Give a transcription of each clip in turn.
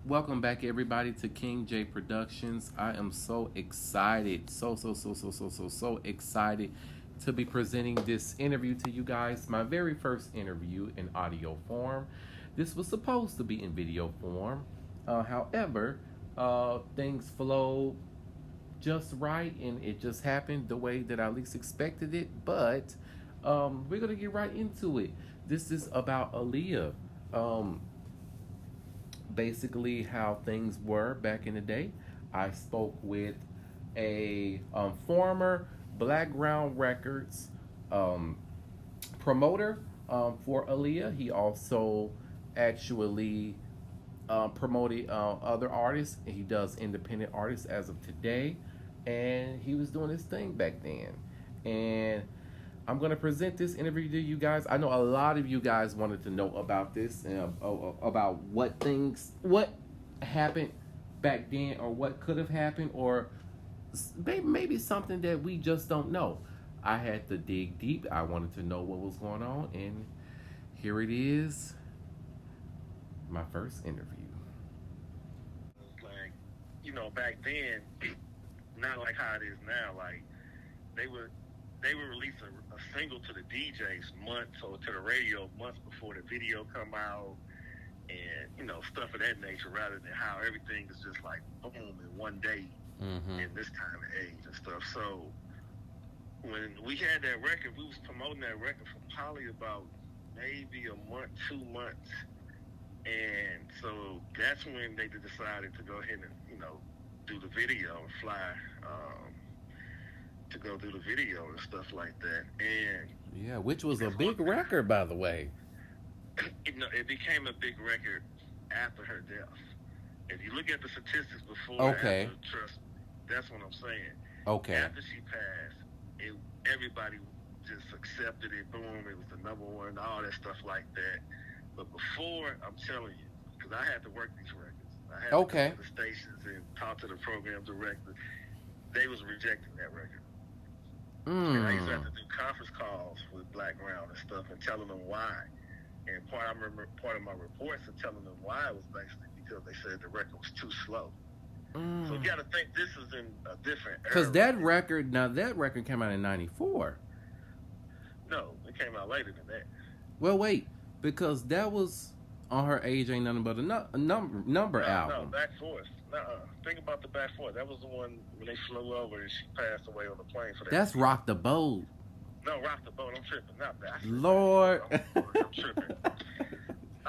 Welcome back, everybody, to King J Productions. I am so excited, so excited to be presenting this interview to you guys. My very first interview in audio form. This was supposed to be in video form. However, things flowed just right, and it just happened the way that I least expected it. But we're gonna get right into it. This is about Aaliyah. Um, Basically how things were back in the day. I spoke with a former Blackground Records um, promoter for Aaliyah. He also actually promoted other artists. He does independent artists as of today, and he was doing his thing back then. And I'm going to present this interview to you guys. I know a lot of you guys wanted to know about this, about what happened back then, or what could have happened, or maybe something that we just don't know. I had to dig deep. I wanted to know what was going on, and here it is, my first interview. Like, back then, not like how it is now. Like, they would release a single to the DJs months, or to the radio months before the video come out, and stuff of that nature, rather than how everything is just like boom in one day in this time of age and stuff. So when we had that record, we was promoting that record for probably about maybe a month, 2 months, and so that's when they decided to go ahead and do the video and fly. To go do the video and stuff like that. And yeah, which was a big record, by the way. It became a big record after her death. If you look at the statistics before, Okay. after, trust, that's what I'm saying. Okay. After she passed, everybody just accepted it. Boom, it was the number one, all that stuff like that. But before, I'm telling you, because I had to work these records. I had to go to the stations and talk to the program director. They was rejecting that record. And I used to have to do conference calls with Blackground and stuff and telling them why. And part of my reports of telling them why was basically because they said the record was too slow. So you got to think this is in a different era. Because that record came out in '94. No, it came out later than that. Well, wait, because that was On Her Age Ain't Nothing But a Number album. No, Back Forth. Think about the Back Forth. That was the one when they flew over and she passed away on the plane for that. That's Rock the Boat. No, Rock the Boat. I'm tripping. Not that. Lord. I'm tripping.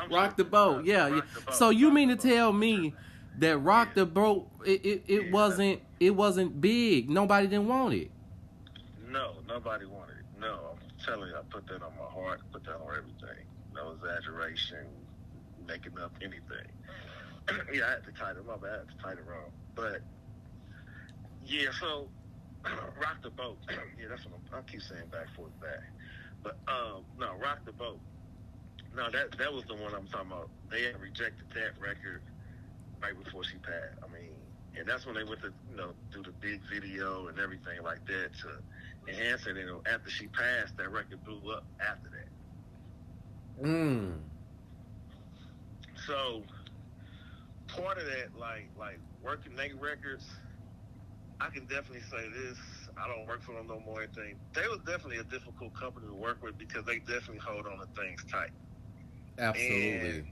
Rock the Boat. Yeah. Rock the Boat. So you mean to tell me that Rock the Boat it wasn't big? Nobody didn't want it. No, nobody wanted it. No, I'm telling you, I put that on my heart. Put that on everything. No exaggeration, making up anything. Yeah, I had to title my bad. I had to title wrong. But yeah, so Rock the Boat. Yeah, that's what I keep saying, Back Forth back. But no, Rock the Boat. No, that was the one I'm talking about. They had rejected that record right before she passed. I mean, and that's when they went to do the big video and everything like that to enhance it. And after she passed, that record blew up after that. So part of that, like working Naked Records, I can definitely say this. I don't work for them no more. Anything. They was definitely a difficult company to work with because they definitely hold on to things tight. Absolutely. And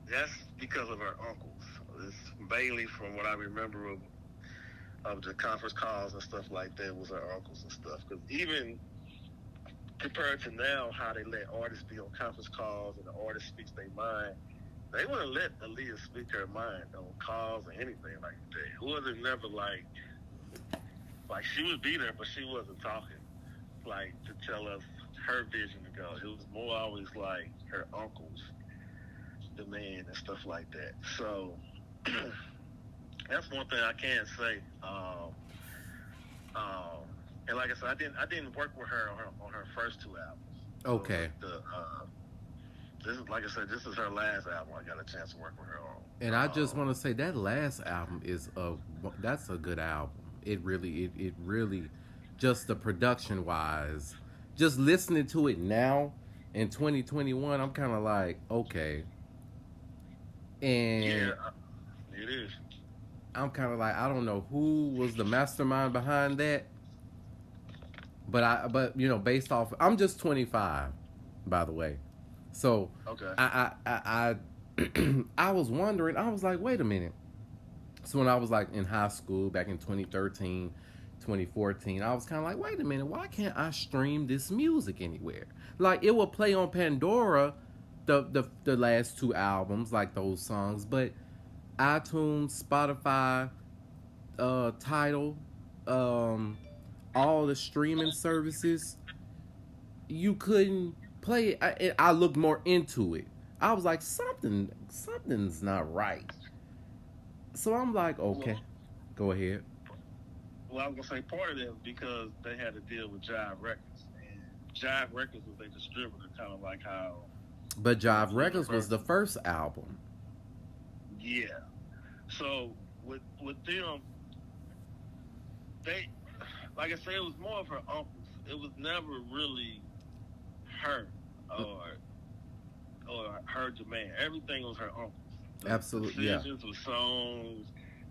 that's because of her uncles. It's Bailey, from what I remember of the conference calls and stuff like that, was her uncles and stuff. Because even compared to now, how they let artists be on conference calls and the artist speaks their mind, they wouldn't let Aaliyah speak her mind on calls or anything like that. It wasn't never like she would be there, but she wasn't talking like to tell us her vision to go. It was more always like her uncles, the man and stuff like that. So that's one thing I can say. And like I said, I didn't work with her on her first two albums. Okay. This is, like I said, this is her last album I got a chance to work with her on. And I just want to say that last album that's a good album. It really, just the production wise, just listening to it now in 2021, I'm kind of like, okay, And Yeah, it is. I'm kind of like, I don't know who was the mastermind behind that, but based off, I'm just 25, by the way. So Okay. I was wondering. I was like, wait a minute. So when I was like in high school back in 2013, 2014, I was kind of like, wait a minute, why can't I stream this music anywhere? Like it will play on Pandora, the last two albums, like those songs, but iTunes, Spotify, Tidal, um, all the streaming services, you couldn't play it. I looked more into it. I was like, something's not right. So I'm like, Well, okay, go ahead. well, I was gonna say part of that was because they had to deal with Jive Records, and Jive Records was a distributor, kind of like how But Jive Records was the Universal. first album. Yeah. So with them, they, like I said, it was more of her uncles. It was never really her or her demand. Everything was her uncles. The Absolutely, yeah. decisions with songs.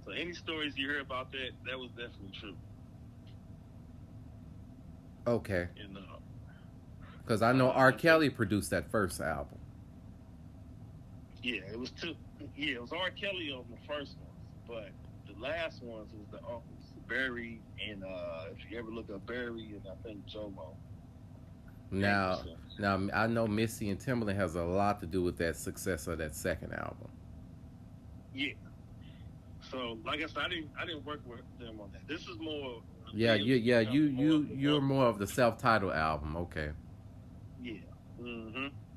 So any stories you hear about that, that was definitely true. Okay, You know. because I know R. But Kelly produced that first album. yeah, it was two. Yeah, it was R. Kelly on the first ones, but the last ones was the uncles, Barry and if you ever look up Barry and I think Jomo Now, Jacobson. now I know Missy and Timberland has a lot to do with that success of that second album. Yeah. So like I said, I didn't work with them on that. This is more Yeah, Aaliyah becomes more of the you're one. more of the self-titled album. Okay. Yeah.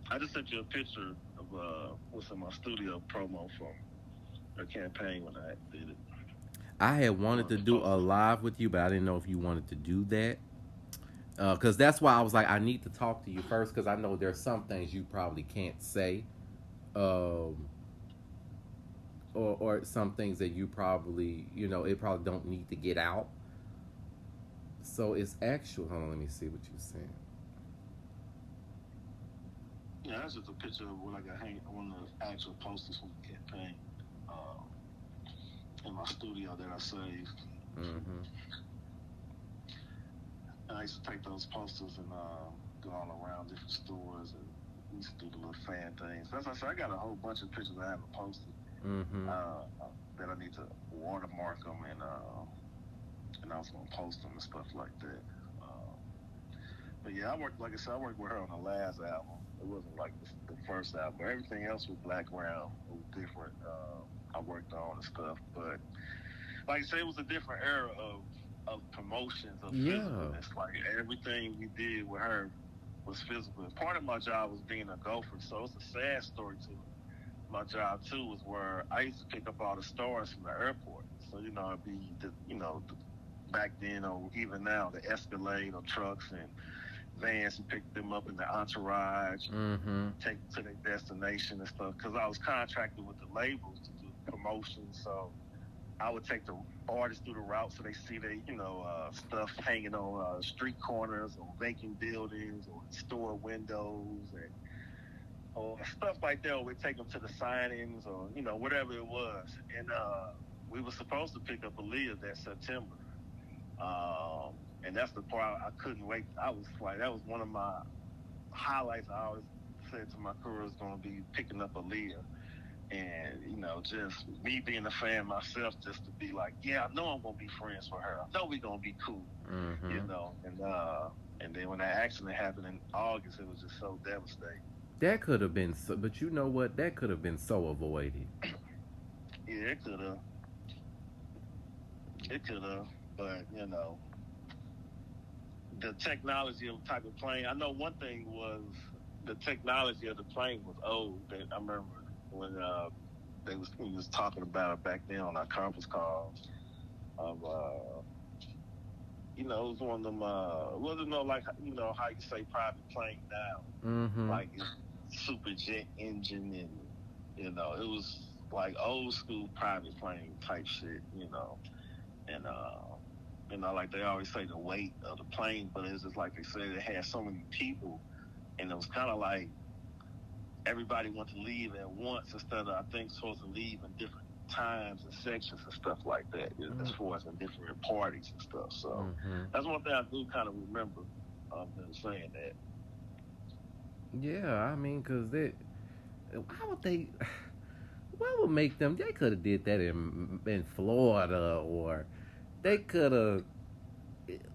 I just sent you a picture of what's in my studio promo from her campaign when I did it. I had wanted One of to the do a posters. live with you, but I didn't know if you wanted to do that. Because that's why I was like, I need to talk to you first, because I know there's some things you probably can't say, um, or some things that you probably, it probably don't need to get out. So it's actual. Hold on, let me see what you sent. Yeah, that's just a picture of what I got hanging on the actual posters from the campaign in my studio that I saved. Mm-hmm. And I used to take those posters and go all around different stores and we used to do the little fan things. As I said, I got a whole bunch of pictures I haven't posted Mm-hmm. uh, that I need to watermark them and I was gonna post them and stuff like that. But yeah, like I said, I worked with her on the last album. It wasn't like the first album. Everything else with Blackground was different. I worked on and stuff, but like I said, it was a different era of promotions of Yeah. physicalness. Like everything we did with her was physical. And part of my job was being a gopher, so it's a sad story to my job too. Was where I used to pick up all the stars from the airport. So it'd be back then or even now the Escalade or trucks and vans and pick them up in the entourage, Mm-hmm. take them to their destination and stuff. Because I was contracted with the labels to do promotions, so I would take the artists through the route so they see stuff hanging on street corners or vacant buildings or store windows and or stuff like that. Or we'd take them to the signings or whatever it was. And we were supposed to pick up Aaliyah that September. And that's the part I couldn't wait. I was like, that was one of my highlights. I always said to my crew is going to be picking up Aaliyah. And, just me being a fan myself, just to be like, yeah, I know I'm going to be friends with her. I know we're going to be cool, Mm-hmm. And then when that accident happened in August, it was just so devastating. That could have been, so, but you know what? That could have been so avoided. Yeah, it could have, but, the technology of the type of plane. I know one thing was the technology of the plane was old. That I remember when we was talking about it back then on our conference calls. Of it was one of them. It wasn't no like how you say private plane now, Mm-hmm. like it's super jet engine and it was like old school private plane type shit. And like they always say the weight of the plane, but it's just like they said, it had so many people, and it was kind of like everybody wants to leave at once instead of, I think, supposed to leave in different times and sections and stuff like that, as far as in different parties and stuff. So that's one thing I do kind of remember them saying that. Yeah, I mean, cause why would make them? They could have did that in Florida, or they could have.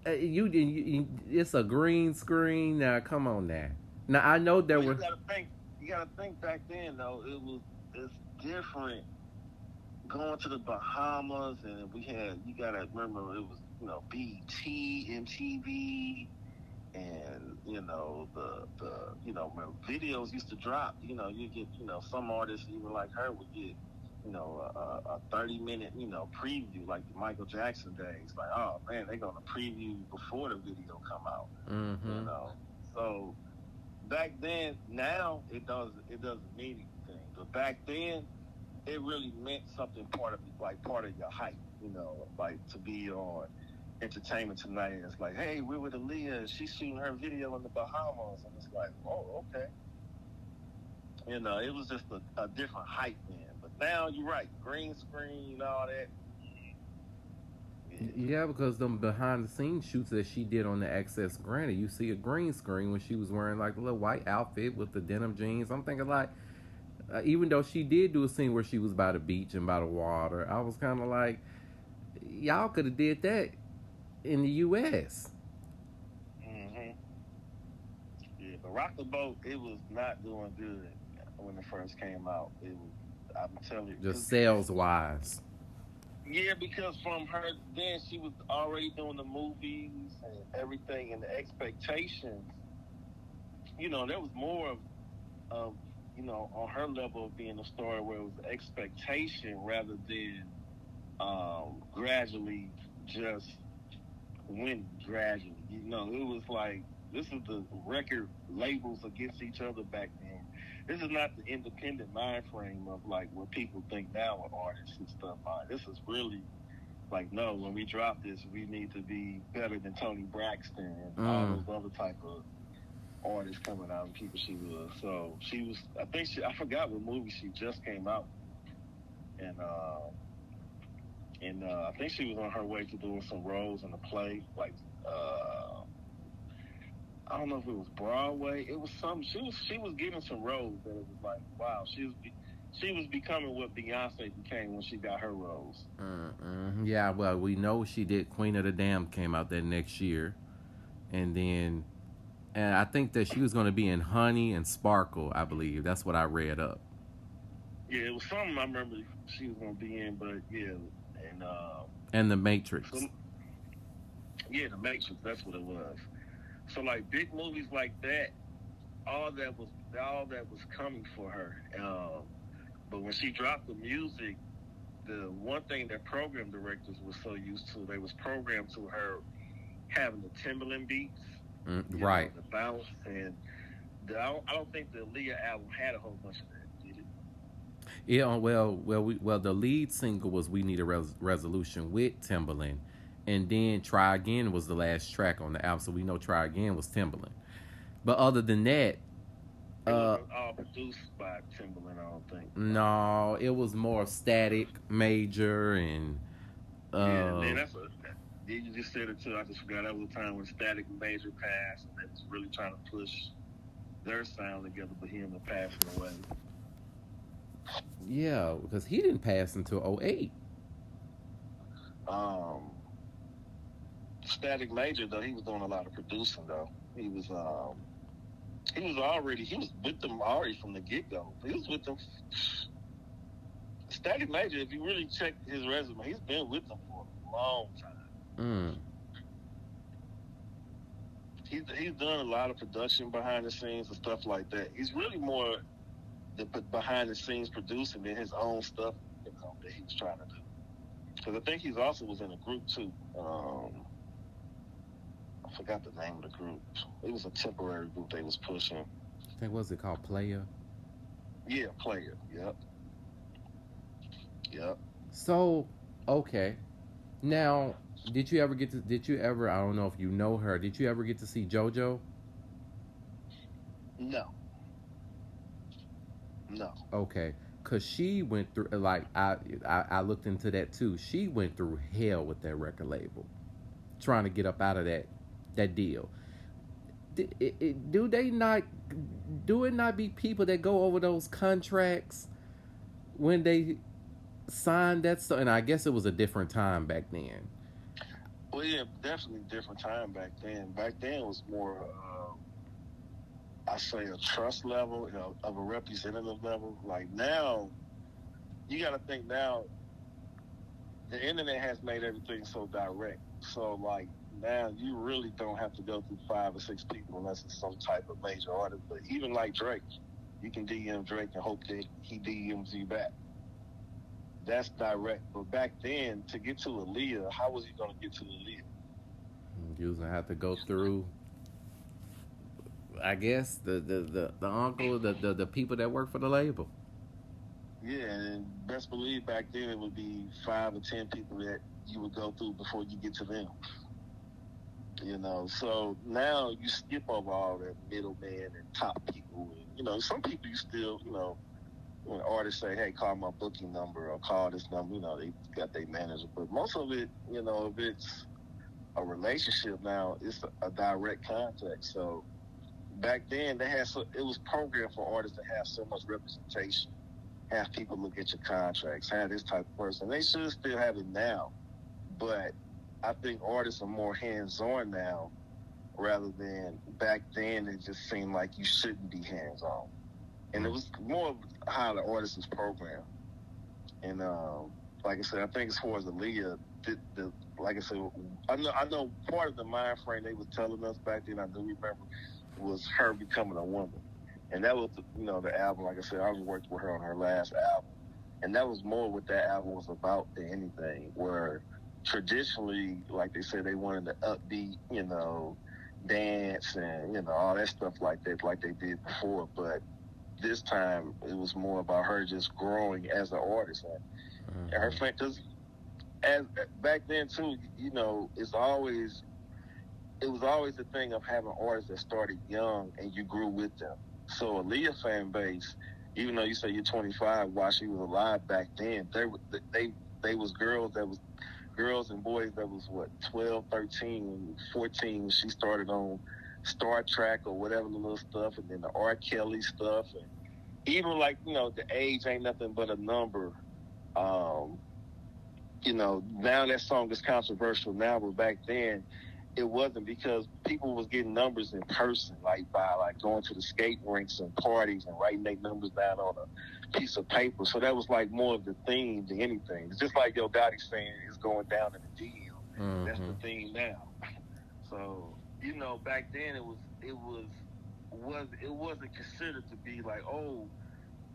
It's a green screen. Now, come on now. Now I know there Well, were. you gotta think back then though. It's different going to the Bahamas, and you gotta remember it was BT, MTV, and when videos used to drop, you get some artists even like her would get a 30-minute preview like the Michael Jackson days. Like, oh man, they're gonna preview before the video come out. So back then, now it doesn't mean anything, but back then it really meant something, part of your hype, like to be on Entertainment Tonight. It's like, hey, we're with Aaliyah, she's shooting her video in the Bahamas, and it's like, oh, okay. It was just a different hype then. But now you're right, green screen and all that. Yeah, because them behind the scenes shoots that she did on the Access Granted, you see a green screen when she was wearing like a little white outfit with the denim jeans. I'm thinking like, even though she did do a scene where she was by the beach and by the water, I was kind of like, y'all could have did that in the U.S. Yeah, but Rock the Boat, it was not doing good when it first came out. It was, I'm telling you, just sales wise. Yeah, because from her then, she was already doing the movies and everything, and the expectations. There was more of on her level of being a star, where it was expectation rather than gradually just winning gradually. It was like, this is the record labels against each other back then. This is not the independent mind frame of like what people think now with artists and stuff. This is really like, no, when we drop this, we need to be better than Toni Braxton and all those other type of artists coming out and people she was. So she was, I forgot what movie she just came out, and I think she was on her way to doing some roles in a play, like I don't know if it was Broadway. It was some. She was getting some roles that it was like, wow, she was becoming what Beyonce became when she got her roles. Yeah, well, we know she did. Queen of the Damned came out that next year, and I think that she was going to be in Honey and Sparkle. I believe that's what I read up. Yeah, it was something I remember she was going to be in, but yeah, and The Matrix. The Matrix. That's what it was. So like big movies like that, all that was coming for her. But when she dropped the music, the one thing that program directors were so used to, they was programmed to her having the Timbaland beats, right? The bounce, and I don't think the Aaliyah album had a whole bunch of that, did it? Yeah, well, the lead single was "We Need a Resolution" with Timbaland. And then Try Again was the last track on the album, so we know Try Again was Timbaland. But other than that, it wasn't all produced by Timbaland, I don't think. No, it was more Static, Major, and man, you just said it too. I just forgot that was the time when Static and Major passed, and they was really trying to push their sound together, but he ended up passing away. Yeah, because he didn't pass until 2008. Static Major, though, he was doing a lot of producing, though. He was with them already from the get-go. He was with them. Static Major, if you really check his resume, he's been with them for a long time. He's done a lot of production behind the scenes and stuff like that. He's really more the behind the scenes producing than his own stuff, that he was trying to do. Because I think he also was in a group too. I forgot the name of the group. It was a temporary group they was pushing. I think, was it called Player? Yeah, Player. Yep. So, okay. Now, did you ever, I don't know if you know her, did you ever get to see JoJo? No. No. Okay, cause she went through like I looked into that too. She went through hell with that record label, trying to get up out of that deal. Do they not? Do it not be people that go over those contracts when they signed that stuff? And I guess it was a different time back then. Well, yeah, definitely different time back then. Back then it was more, I say, a trust level, of a representative level. Like now, you got to think now. The internet has made everything so direct. So like now, you really don't have to go through 5 or 6 people unless it's some type of major artist. But even like Drake, you can DM Drake and hope that he DMs you back. That's direct. But back then, to get to Aaliyah, how was he going to get to Aaliyah? You was gonna have to go through. I guess the uncle, the people that work for the label. Yeah, and best believe back then it would be 5 or 10 people that you would go through before you get to them. So now you skip over all that middleman and top people. And, some people you still, when artists say, hey, call my booking number or call this number, they got their manager. But most of it, if it's a relationship now, it's a direct contact. So back then it was programmed for artists to have so much representation, have people look at your contracts, have this type of person. They should still have it now, but I think artists are more hands-on now rather than back then. It just seemed like you shouldn't be hands-on, and it was more of how the artist is programmed. And like I said, I think as far as Aaliyah, like I said, I know part of the mind frame they were telling us back then. I do remember was her becoming a woman. And that was, the album. Like I said, I was working with her on her last album, and that was more what that album was about than anything. Where traditionally, like they said, they wanted to upbeat, dance and all that stuff like that, like they did before. But this time, it was more about her just growing as an artist and her fan. Because as back then too, it was always the thing of having artists that started young and you grew with them. So Aaliyah fan base, even though you say you're 25, while she was alive back then, they was girls and boys that was 12, 13, 14 when she started on Star Trek or whatever the little stuff, and then the R. Kelly stuff, and even like the age ain't nothing but a number. Now that song is controversial now, but back then it wasn't, because people was getting numbers in person, like by like going to the skate rinks and parties and writing their numbers down on a piece of paper. So that was like more of the theme than anything. It's just like Yo Gotti saying it's going down in the DM. That's the theme now. So back then it wasn't considered to be like, oh,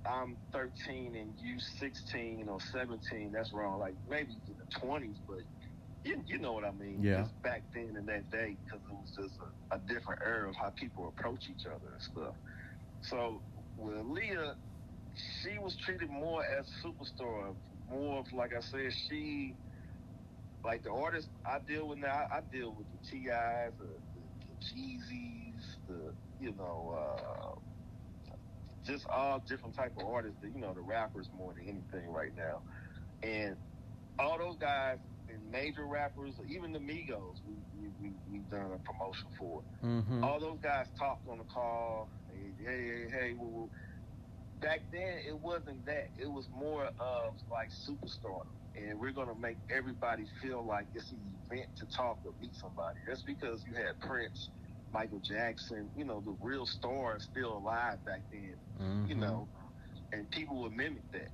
I'm 13 and you 16 or 17. That's wrong. Like maybe in the 20s, but you know what I mean? Yeah. Just back then in that day, because it was just a different era of how people approach each other and stuff. So with Aaliyah, she was treated more as a superstar, more of, like I said, like the artists I deal with now, I deal with the T.I.s, the Jeezys, just all different type of artists, the rappers more than anything right now. And all those guys and major rappers, even the Migos, we've done a promotion for. All those guys talked on the call. Hey. Well, back then, it wasn't that. It was more of like superstardom. And we're going to make everybody feel like it's an event to talk or meet somebody. That's because you had Prince, Michael Jackson, the real stars still alive back then, and people would mimic that.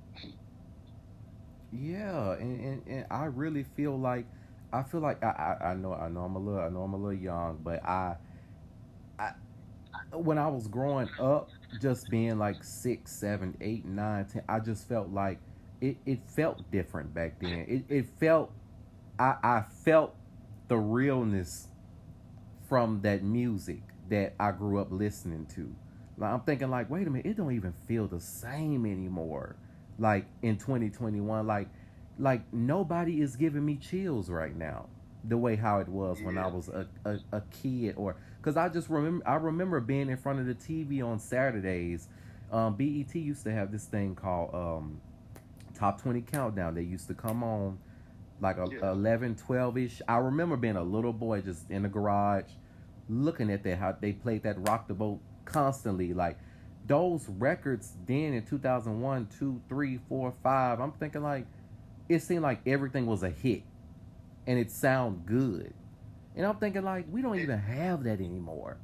Yeah, and I really feel like I know I'm a little young, but I when I was growing up, just being like 6, 7, 8, 9, 10, I just felt like it felt different back then. It felt I felt the realness from that music that I grew up listening to. Like I'm thinking like, wait a minute, it don't even feel the same anymore. Like in 2021, like nobody is giving me chills right now the way how it was when I was a kid, or because I remember being in front of the TV on Saturdays BET used to have this thing called Top 20 Countdown. They used to come on like a Yeah. 11, 12 ish. I remember being a little boy just in the garage looking at that, how they played that Rock the Boat constantly. Like those records then in 2001, 2, 3, 4, 5. I'm thinking like it seemed like everything was a hit and it sound good. And I'm thinking like we don't It, even have that anymore.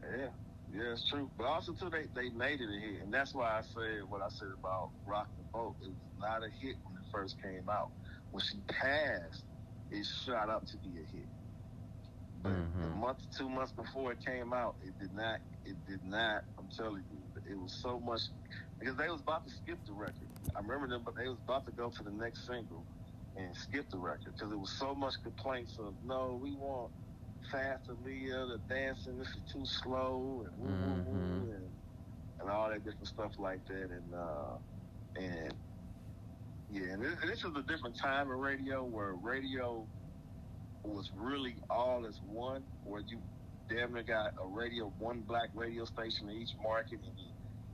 yeah. Yeah, it's true. But also too, they made it a hit, and that's why I said what I said about Rock the Boat. It was not a hit when it first came out. When she passed, it shot up to be a hit. But a Mm-hmm. month, 2 months before it came out, it did not. It did not. I'm telling you, it was so much because they was about to skip the record. I remember them, but they was about to go to the next single and skip the record because it was so much complaints of no, we want fast Aaliyah, the dancing, this is too slow, and woo woo Mm-hmm. woo, and all that different stuff like that, and yeah, and this is a different time in radio where radio was really all as one, where you damn near got a radio, one black radio station in each market,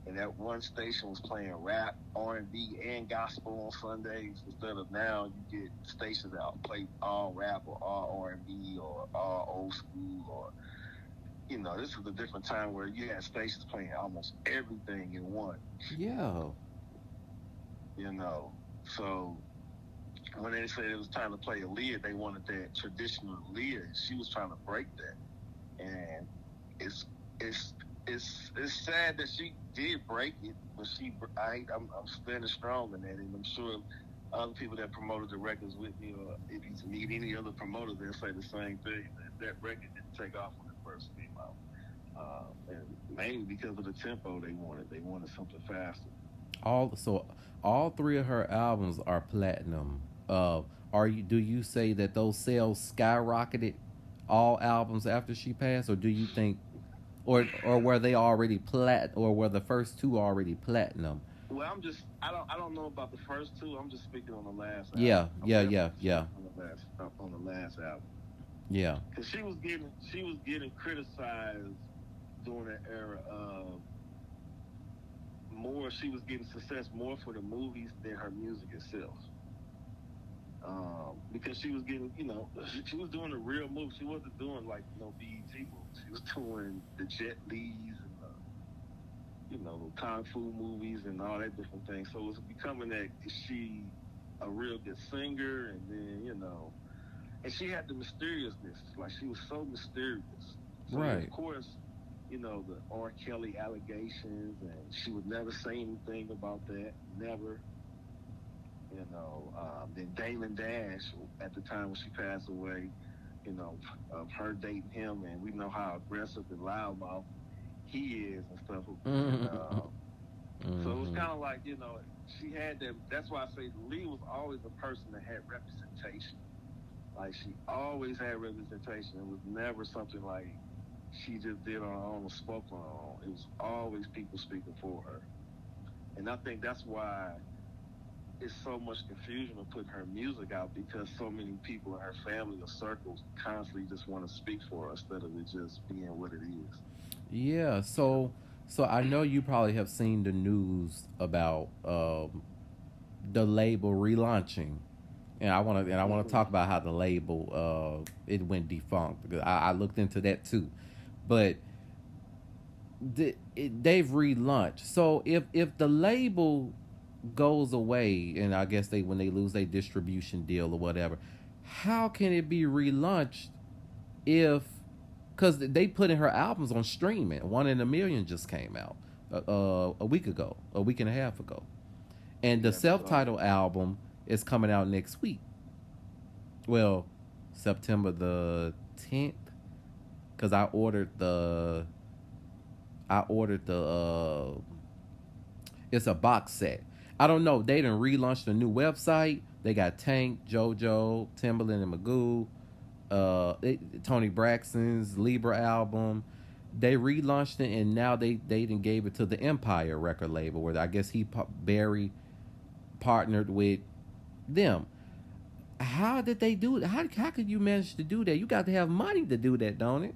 and that one station was playing rap, R&B, and gospel on Sundays. Instead of now, you get stations that play all rap or all R&B or all old school, or this is a different time where you had stations playing almost everything in one. Yeah. You know, so when they said it was time to play Aaliyah, they wanted that traditional Aaliyah. She was trying to break that, and it's it's it's sad that she did break it, but I'm standing strong in that, and I'm sure other people that promoted the records with me, or if you meet any other promoter, they'll say the same thing. That record didn't take off when it first came out, and mainly because of the tempo they wanted. They wanted something faster. All three of her albums are platinum. Are you do you say that those sales skyrocketed all albums after she passed, or do you think, or were they already or were the first two already platinum? Well, I don't know about the first two. I'm just speaking on the last album. Yeah, I'm yeah, yeah, definitely yeah, speaking on the last album yeah. because she was getting criticized during that era of more. She was getting success more for the movies than her music itself. Because she was getting, she was doing the real movies. She wasn't doing like BET movies. She was doing the Jet Lees and the kung fu movies and all that different things. So it's becoming that is she a real good singer, and then and she had the mysteriousness. Like she was so mysterious. So yeah, of Right. course, the R. Kelly allegations, and she would never say anything about that. Never. Then Damon Dash at the time when she passed away, of her dating him, and we know how aggressive and loudmouth he is and stuff. And so it was Mm-hmm. kind of like she had that. That's why I say Lee was always a person that had representation. Like she always had representation. It was never something like she just did on her own or spoke on her own. It was always people speaking for her, and I think that's why it's so much confusion of putting her music out because so many people in her family or circles constantly just want to speak for her instead of it just being what it is. Yeah. So I know you probably have seen the news about the label relaunching, and I want to Mm-hmm. talk about how the label it went defunct because I looked into that too, but they've relaunched. So if the label goes away, and I guess they when they lose their distribution deal or whatever, how can it be relaunched if because they put in her albums on streaming? One in a Million just came out a week ago, a week and a half ago, and the Yeah, so self-titled album is coming out next week. Well, September the 10th, because I ordered the it's a box set. I don't know. They done relaunched a new website. They got Tank, JoJo, Timberland and Magoo, Tony Braxton's Libra album. They relaunched it, and now they done gave it to the Empire record label, where I guess Barry partnered with them. How did they do it? How could you manage to do that? You got to have money to do that, don't it?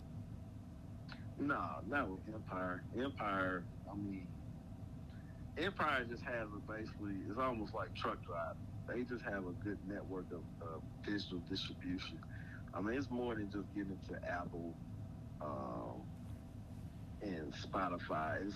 no, not with Empire. Empire, I mean, Empire just has basically, it's almost like truck driving. They just have a good network of digital distribution. I mean, it's more than just getting into Apple um, and Spotify.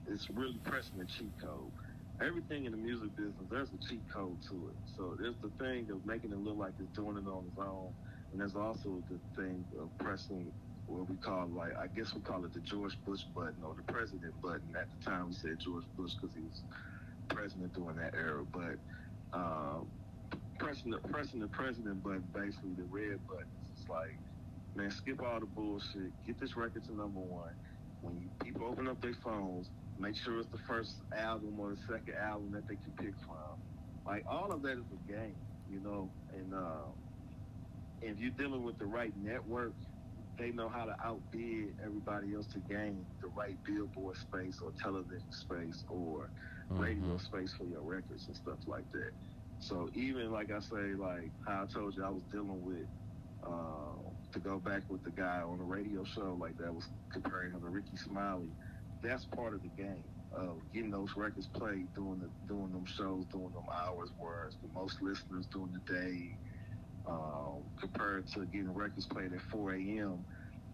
It's really pressing the cheat code. Everything in the music business, there's a cheat code to it. So there's the thing of making it look like it's doing it on its own, and there's also the thing of pressing what we call, like, I guess we call it the George Bush button or the president button. At the time, we said George Bush because he was president during that era, but um, pressing the president button, basically the red button. It's like, man, skip all the bullshit. Get this record to number one. When people open up their phones, make sure it's the first album or the second album that they can pick from. Like, all of that is a game, you know. And if you're dealing with the right network, they know how to outbid everybody else to gain the right billboard space or television space or radio space for your records and stuff like that. So even, like I say, like how I told you, I was dealing with to go back with the guy on the radio show, like that was comparing him to Ricky Smiley. That's part of the game of getting those records played, doing them shows, doing them hours where it's the most listeners during the day, compared to getting records played at 4 a.m.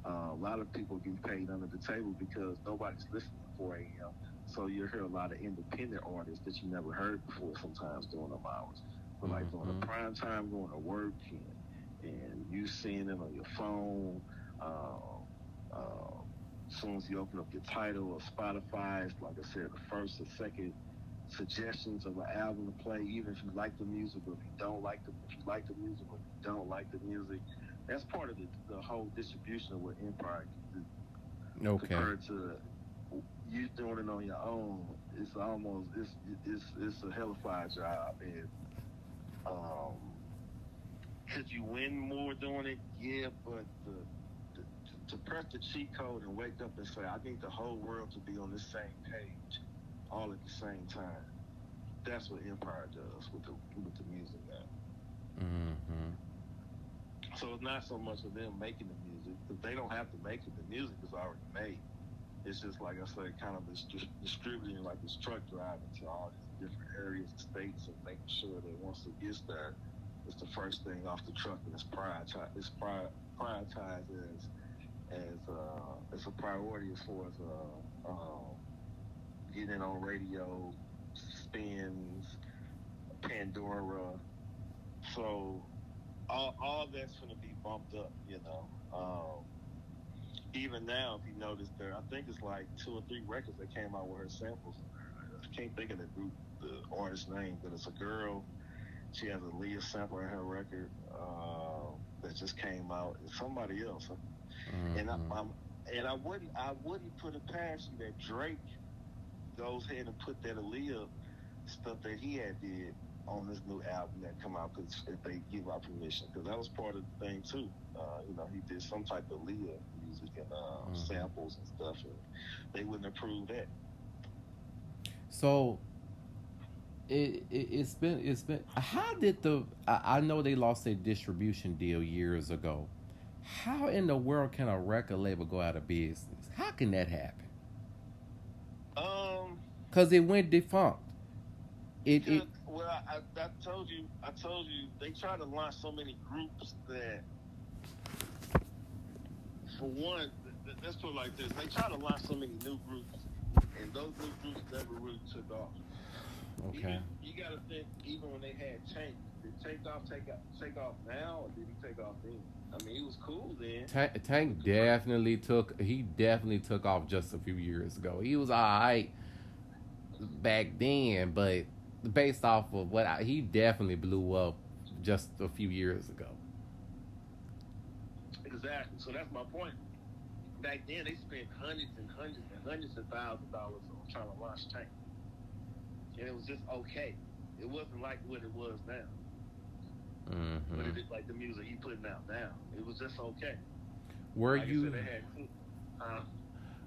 A lot of people get paid under the table because nobody's listening at 4 a.m. So you hear a lot of independent artists that you never heard before sometimes during them hours. But like during the prime time, going to work and you seeing it on your phone. As soon as you open up your title or Spotify, it's like I said, the first or second suggestions of an album to play, even if you like the music or if you don't like the if you like the music or if you don't like the music. That's part of the whole distribution of what Empire can do. Okay. Compared to you doing it on your own, it's almost it's a hellified job. And um, could you win more doing it? Yeah, but to press the cheat code and wake up and say, I need the whole world to be on the same page all at the same time. That's what Empire does with the music now. So it's not so much of them making the music, because they don't have to make it. The music is already made. It's just, like I said, kind of distributing like this truck driving to all these different areas and states and making sure that once it gets there, it's the first thing off the truck and it's prioritized. It's prioritized as a priority as far as getting on radio, spins, Pandora. So all that's going to be bumped up, you know. Even now, if you notice, there, I think it's like 2 or 3 records that came out with her samples in there. I can't think of the artist's name, but it's a girl. She has a Aaliyah sample in her record that just came out. It's somebody else, and I wouldn't put it past you that Drake goes ahead and put that Aaliyah stuff that he had did on this new album that come out, because if they give out permission, because that was part of the thing too. You know, he did some type of Aaliyah music and samples and stuff, and they wouldn't approve that. So it's been. How did I know they lost their distribution deal years ago. How in the world can a record label go out of business? How can that happen? Because it went defunct. Well, I told you, they try to launch so many groups that, for one, let's put it like this: they try to launch so many new groups, and those new groups never really took off. Okay. You got to think, even when they had Tank, did Tank take off now, or did he take off then? I mean, he was cool then. Tank definitely took off just a few years ago. He was alright back then, but based off of he definitely blew up just a few years ago. Exactly. So that's my point. Back then, they spent hundreds and hundreds and hundreds of thousands of dollars on trying to launch Tank, and it was just okay. It wasn't like what it was now. But it is like the music he putting out now. It was just okay. Were like you? I said, they had,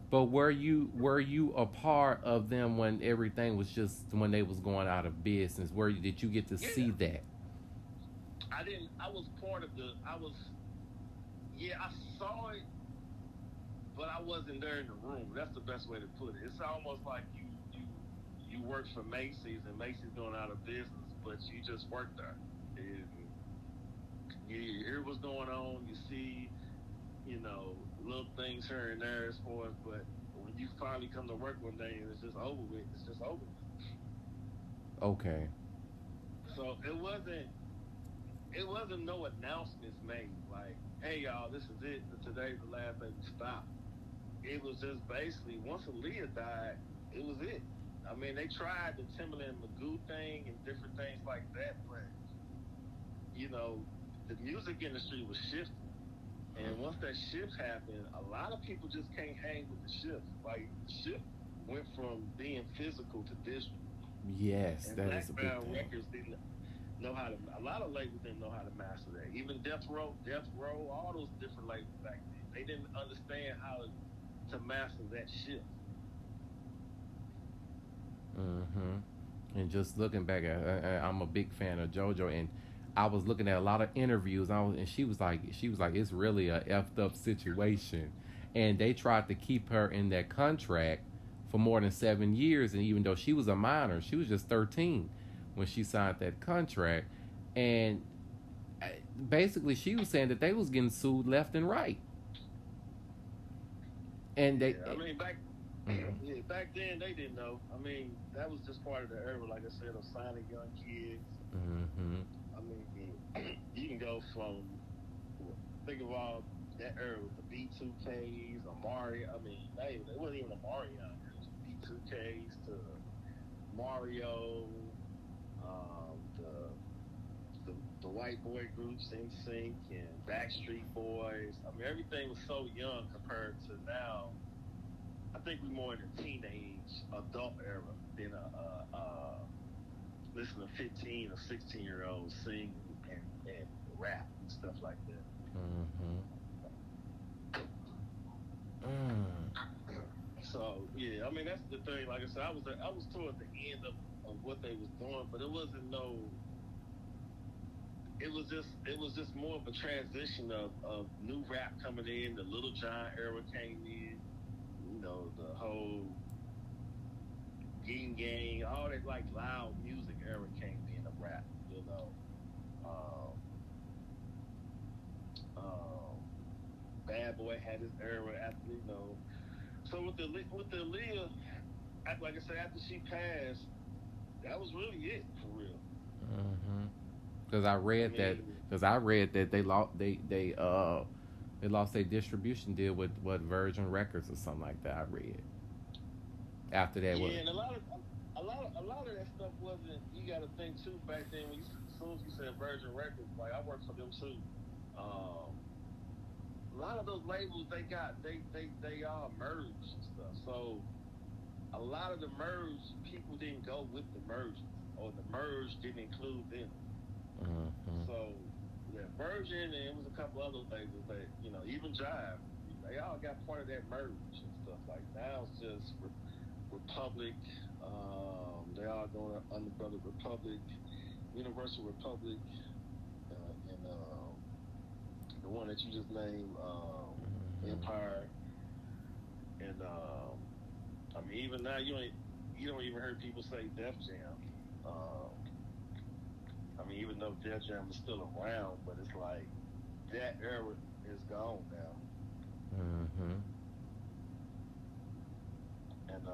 But were you a part of them when everything was just when they was going out of business? Did you get to see that? I didn't. I was part of I saw it, but I wasn't there in the room. That's the best way to put it. It's almost like you you work for Macy's and Macy's going out of business, but you just work there. And you hear what's going on, you see, little things here and there as far as, but when you finally come to work one day and it's just over with, it's just over with. Okay. So it wasn't no announcements made like, hey y'all, this is it. Today's the last day we stop. It was just basically once Aaliyah died, it was it. I mean, they tried the Timberland Magoo thing and different things like that, but the music industry was shifting. And once that shift happened, a lot of people just can't hang with the shift. Like the shift went from being physical to digital. Yes, And that is a big Blackground thing. Records didn't know how to. A lot of labels didn't know how to master that. Even Death Row, all those different labels back then, they didn't understand how to master that shift. And just looking back at, I'm a big fan of JoJo, and I was looking at a lot of interviews. And she was like, it's really a effed up situation, and they tried to keep her in that contract for more than 7 years. And even though she was a minor, she was just 13 when she signed that contract, and basically she was saying that they was getting sued left and right, and they. Yeah, I mean back then they didn't know. I mean, that was just part of the era, like I said, of signing young kids. Mm-hmm. I mean, you can go from think of all that era with the B2Ks, Amari. I mean, it wasn't even Amari out there. It was B2Ks to Mario, the white boy groups, NSYNC and Backstreet Boys. I mean, everything was so young compared to now. I think we're more in a teenage adult era than listen to 15 or 16-year-olds sing and rap and stuff like that. So yeah, I mean that's the thing. Like I said, I was toward the end of what they was doing, but it wasn't no. It was just more of a transition of new rap coming in. The Little John era came in. The whole Yin Gang, all that like loud music era came in of rap. Um, Bad Boy had his era after. So with the Aaliyah, like I said, after she passed, that was really it for real. Because I I read that. mean, Because I read that they lost their distribution deal with what Virgin Records or something like that. I read after that. What? yeah, and a lot of that stuff wasn't. You got to think too. Back then, as soon as you said Virgin Records, like I worked for them too. Um, a lot of those labels they all merged and stuff. So a lot of the merge people didn't go with the merge, or the merge didn't include them. So yeah, Virgin and it was a couple other labels that even Jive, they all got part of that merge and stuff. Like now it's just Republic. They all going under Brother Republic, Universal Republic, and the one that you just named, Empire. And I mean, even now you don't even hear people say Def Jam. I mean, even though Def Jam is still around, but it's like that era is gone now. And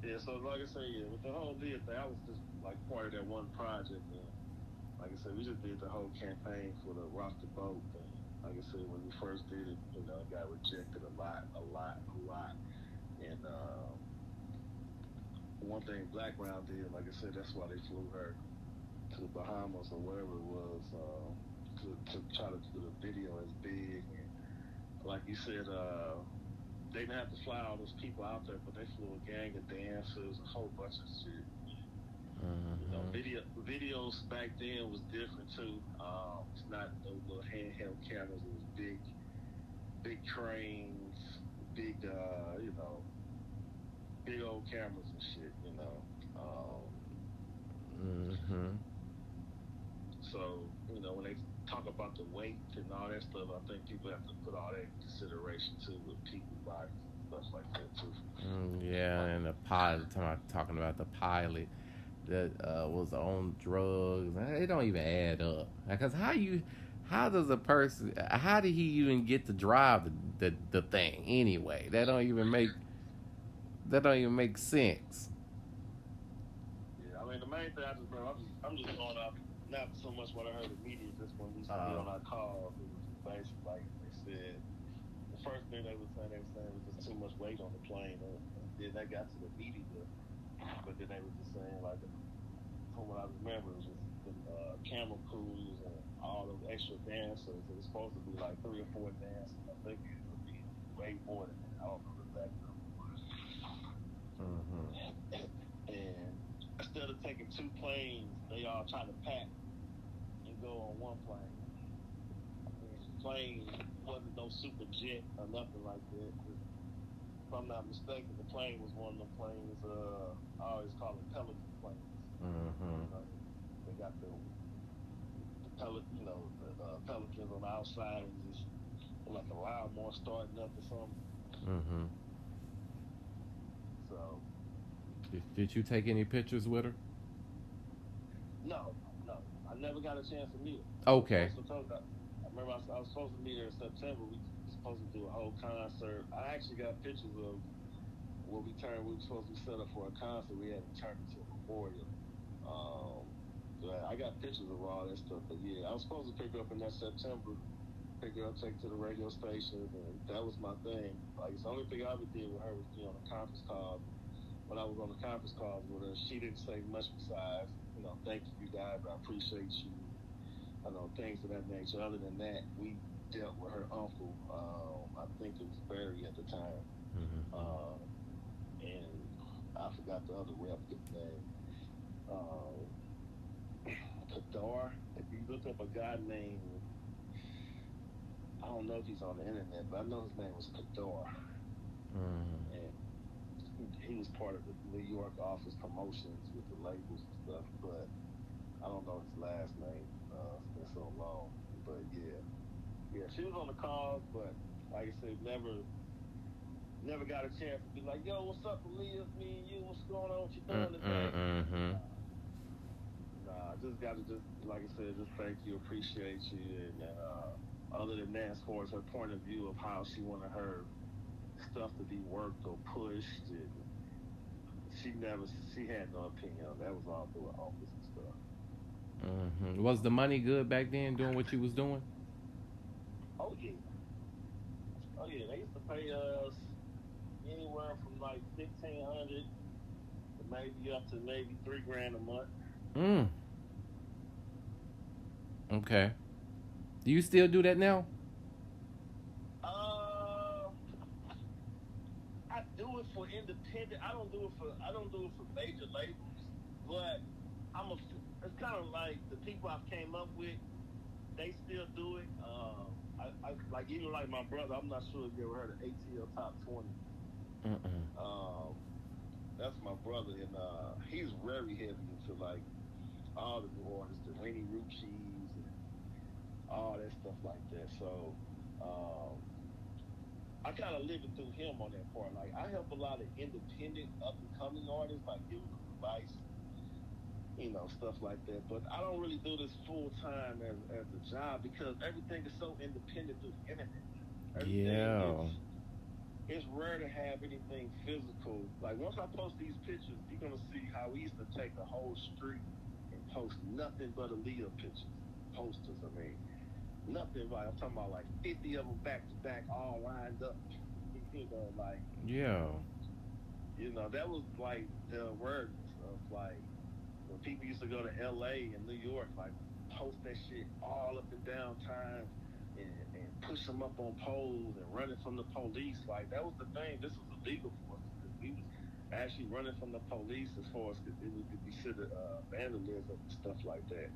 yeah, so like I say, yeah, with the whole Leah thing, I was just like part of that one project. And like I said, we just did the whole campaign for the Rock the Boat thing. Like I said, when we first did it, it got rejected a lot. And one thing Blackground did, like I said, that's why they flew her to the Bahamas or wherever it was, to try to do the video as big. And like you said, they didn't have to fly all those people out there, but they flew a gang of dancers, a whole bunch of shit. Videos back then was different too. It's not those little handheld cameras. It was big cranes, big big old cameras and shit. So when they talk about the weight and all that stuff, I think people have to put all that in consideration too with people bodies and stuff like that too. Yeah, and the pilot, talking about the pilot that was on drugs. It don't even add up. Because how does a person, how did he even get to drive the thing anyway? That don't even make sense. Yeah, I mean the main thing I'm just going off not so much what I heard the media, just when we used to be on our calls, it was just basically like they said the first thing they were saying was just too much weight on the plane, and then they got to the media, but then they were just saying like from what I remember it was just the camera crews and all those extra dancers. It was supposed to be like 3 or 4 dancers. I think it would be way more than that. I don't know the exact number. Mm-hmm. And instead of taking 2 planes, they all try to pack and go on 1 plane. And the plane wasn't no super jet or nothing like that. If I'm not mistaken, the plane was one of the planes, I always call it Pelican planes. Mm-hmm. They got the Pelicans on the outside and just like a loud more starting up or something. Mm-hmm. So Did you take any pictures with her? no, I never got a chance to meet her. Okay. I remember I was supposed to meet her in September. We were supposed to do a whole concert. I actually got pictures of what we were supposed to be set up for a concert. We had to turn it to a memorial. I got pictures of all that stuff, but yeah, I was supposed to pick her up in that September, pick her up, take her to the radio station, and that was my thing. Like, it's the only thing I ever did with her was be on a conference call. When I was on the conference calls with her, she didn't say much besides, thank you guys, I appreciate you, things of that nature. Other than that, we dealt with her uncle. I think it was Barry at the time. Mm-hmm. And I forgot the other rep's name. Kadar. If you look up a guy named, I don't know if he's on the internet, but I know his name was Kadar. Mm-hmm. And he was part of the New York office promotions with the labels and stuff, but I don't know his last name. It's been so long. But yeah, she was on the call, but like I said, never got a chance to be like, yo, what's up, Aaliyah? Me and you, what's going on? What you doing today? Mm-hmm. Nah, I just got to like I said, just thank you, appreciate you, and other than that, as far as her point of view of how she wanted her stuff to be worked or pushed, and she had no opinion on that. That was all through her office and stuff. Mm-hmm. Was the money good back then doing what you was doing? Oh yeah, they used to pay us anywhere from like $1,500 to maybe up to maybe $3,000 a month. Mm. Okay. Do you still do that now? I do it for independent. I don't do it for major labels, but it's kind of like the people I've came up with. They still do it. I like even like my brother. I'm not sure if you ever heard of ATL Top 20. That's my brother, and he's very heavy into like all the new artists, the Rainy Ruchis, and all that stuff like that. So I kind of live it through him on that part. Like I help a lot of independent, up and coming artists, like give them advice, stuff like that. But I don't really do this full time as a job because everything is so independent through the internet. Yeah. It's rare to have anything physical. Like once I post these pictures, you're gonna see how we used to take a whole street and post nothing but Aaliyah pictures, posters. I mean, nothing. Like I'm talking about like 50 of them back to back, all lined up. Like Yeah. that was like the awareness of like when people used to go to LA and New York, like post that shit all up and down time and push them up on poles and running from the police. Like that was the thing. This was illegal for us because we was actually running from the police as far as it would be considered vandalism and stuff like that.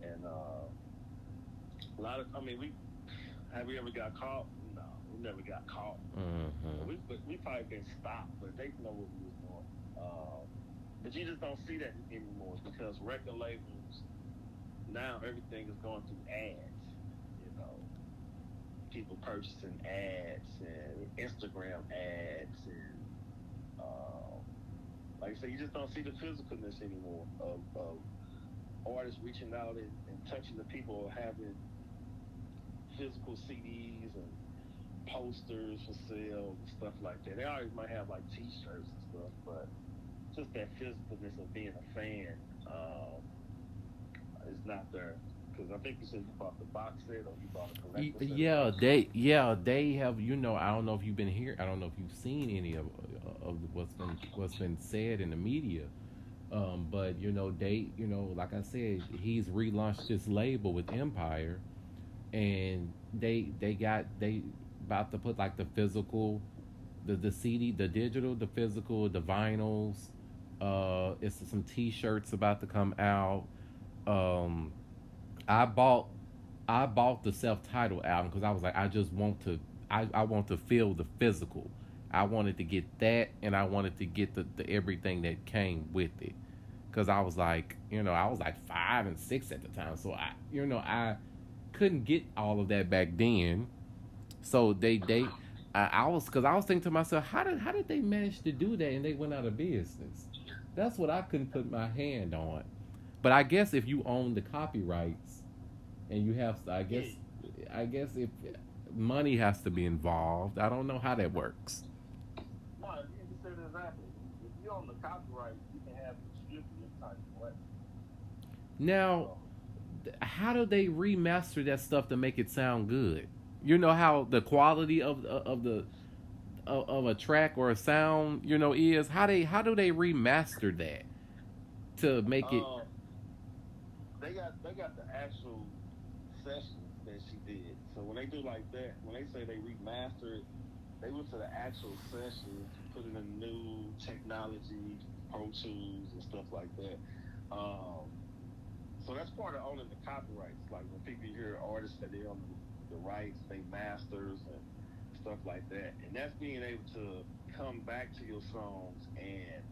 And a lot of, I mean, have we ever got caught? No, we never got caught. Mm-hmm. We probably been stopped, but they know what we was doing. But you just don't see that anymore because record labels now everything is going through ads. people purchasing ads and Instagram ads and like I said, you just don't see the physicalness anymore of artists reaching out and touching the people, having physical CDs and posters for sale and stuff like that. They always might have like T-shirts and stuff, but just that physicalness of being a fan is not there. Because I think you said you bought the box set or you bought a collector set. They have. You know, I don't know if you've been here. I don't know if you've seen any of what's been said in the media. But you know, like I said, he's relaunched this label with Empire, and they about to put like the physical, the CD, the digital, the physical, the vinyls. It's some T-shirts about to come out. Um, I bought the self-titled album because I was like, I just want to, I want to feel the physical. I wanted to get that, and I wanted to get the everything that came with it. Because I was like, I was like 5 and 6 at the time, so I couldn't get all of that back then. So I was thinking to myself, how did they manage to do that and they went out of business? That's what I couldn't put my hand on. But I guess if you own the copyrights and you have, I guess if money has to be involved, I don't know how that works. No, you said exactly. If you own the copyright, you can have distributed type of way. Now, how do they remaster that stuff to make it sound good? You know how the quality of a track or a sound, is how do they remaster that to make it? They got the actual sessions that she did. So when they do like that, when they say they remaster it, they went to the actual sessions, put in a new technology, Pro Tools and stuff like that. So that's part of owning the copyrights. Like when people hear artists that they own the rights, they masters and stuff like that. And that's being able to come back to your songs and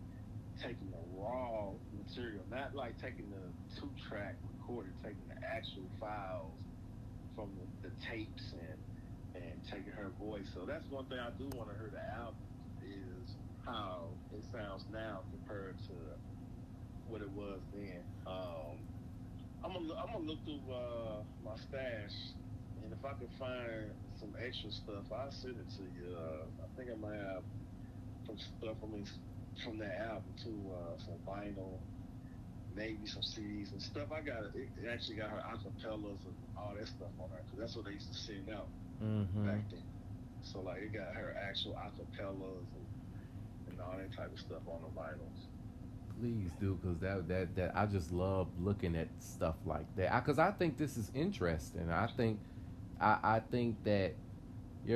taking the raw material, not like taking the 2-track recording, taking the actual files from the tapes and taking her voice. So that's one thing I do want to hear the album is how it sounds now compared to what it was then. I'm gonna look through my stash, and if I can find some extra stuff, I'll send it to you. I think I might have some stuff from that album too, some vinyl, maybe some CDs and stuff. It actually got her acapellas and all that stuff on her, because that's what they used to sing out back then. So like it got her actual acapellas and all that type of stuff on the vinyls. Please do, because that I just love looking at stuff like that. Because I think this is interesting. I think that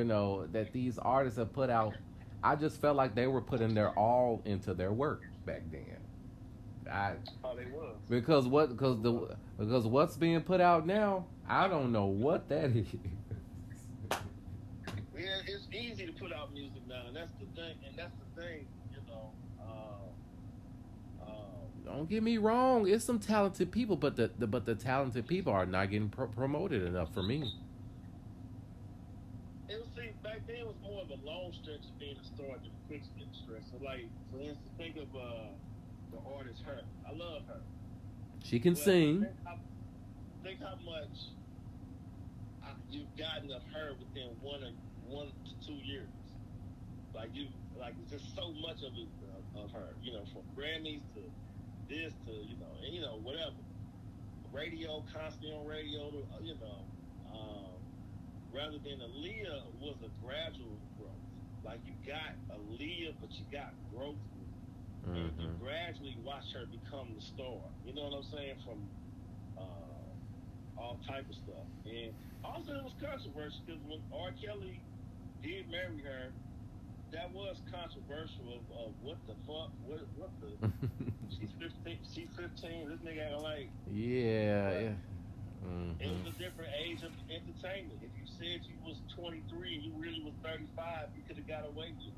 that these artists have put out. I just felt like they were putting their all into their work back then. They was because what's being put out now, I don't know what that is. Yeah, it's easy to put out music now, and that's the thing. Don't get me wrong, it's some talented people, but the talented people are not getting promoted enough for me. Back then it was more of a long stretch of being a star than a quick stretch. So like, for instance, think of the artist her. I love her. She can sing. Think how much you've gotten of her within 1 to 2 years. Like it's just so much of it of her. From Grammys to this to and whatever. Radio, constantly on radio. Rather than Aaliyah was a gradual growth. Like you got Aaliyah, but you got growth. And you gradually watch her become the star. You know what I'm saying? From all type of stuff. And also it was controversial because when R. Kelly did marry her, that was controversial of what the fuck, what the she's 15, this nigga acting like yeah. It was a different age of entertainment. If you said you was 23 and you really was 35, you could have got away with it.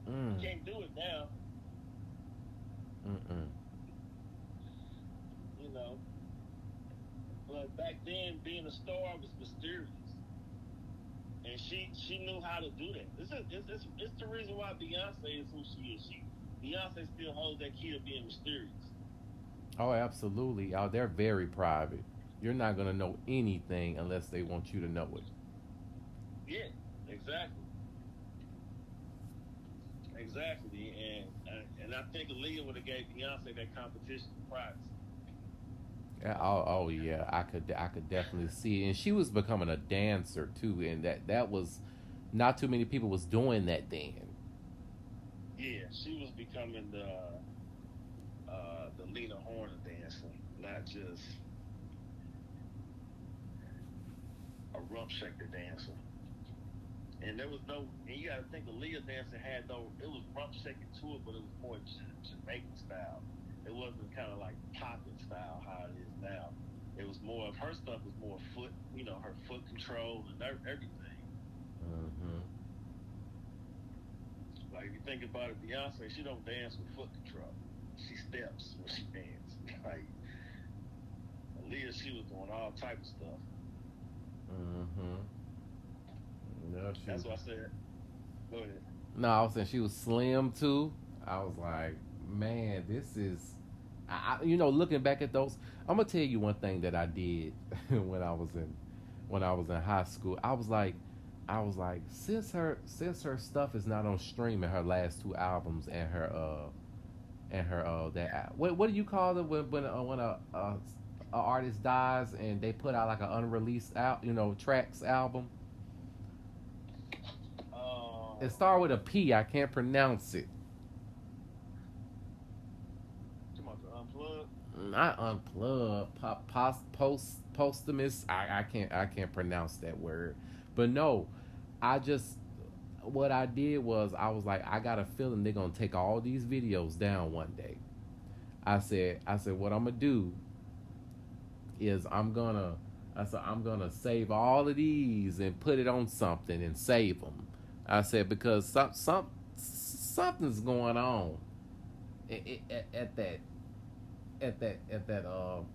You can't do it now. But back then, being a star was mysterious, and she knew how to do that. It's the reason why Beyonce is who she is. Beyonce still holds that key of being mysterious. Oh, absolutely. Oh, they're very private. You're not gonna know anything unless they want you to know it. Yeah, exactly, exactly. And I think Aaliyah would have gave Beyonce that competition prize. Yeah, oh yeah, I could definitely see it. And she was becoming a dancer too, and that was not too many people was doing that then. Yeah, she was becoming the Lena Horner dancing, not just a rump shaker dancer. And there was no, and you got to think Aaliyah dancing had no, it was rump shaking to it, but it was more Jamaican style. It wasn't kind of like popping style how it is now. It was more of her stuff was more foot, her foot control and everything. Hmm. Like if you think about it, Beyonce, she don't dance with foot control. She steps when she dances. Like Aaliyah, she was doing all type of stuff. Hmm. No, That's what I said. Go ahead. no, I was saying she was slim too. I was like, man, this is, looking back at those. I'm gonna tell you one thing that I did when I was in high school. I was like, since her stuff is not on streaming, her last two albums and her that what do you call it when a artist dies and they put out like an unreleased out tracks album. It started with a P. I can't pronounce it. Come on, unplug. Not unplugged. Posthumous. I can't pronounce that word. But no, I just what I did was I was like I got a feeling they're gonna take all these videos down one day. I said what I'm gonna do is I'm gonna save all of these and put it on something and save them. I said because something's going on at that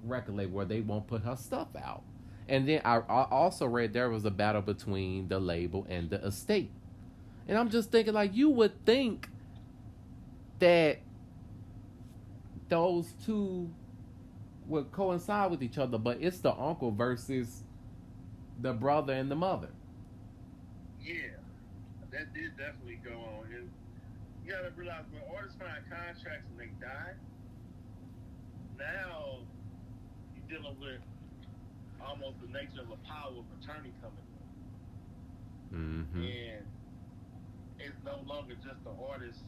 record label where they won't put her stuff out. And then I also read there was a battle between the label and the estate. And I'm just thinking like you would think that those two would coincide with each other, but it's the uncle versus the brother and the mother. Yeah, that did definitely go on. And you gotta realize when artists sign contracts and they die, now you're dealing with almost the nature of a power of attorney coming in. Mm-hmm. And it's no longer just the artist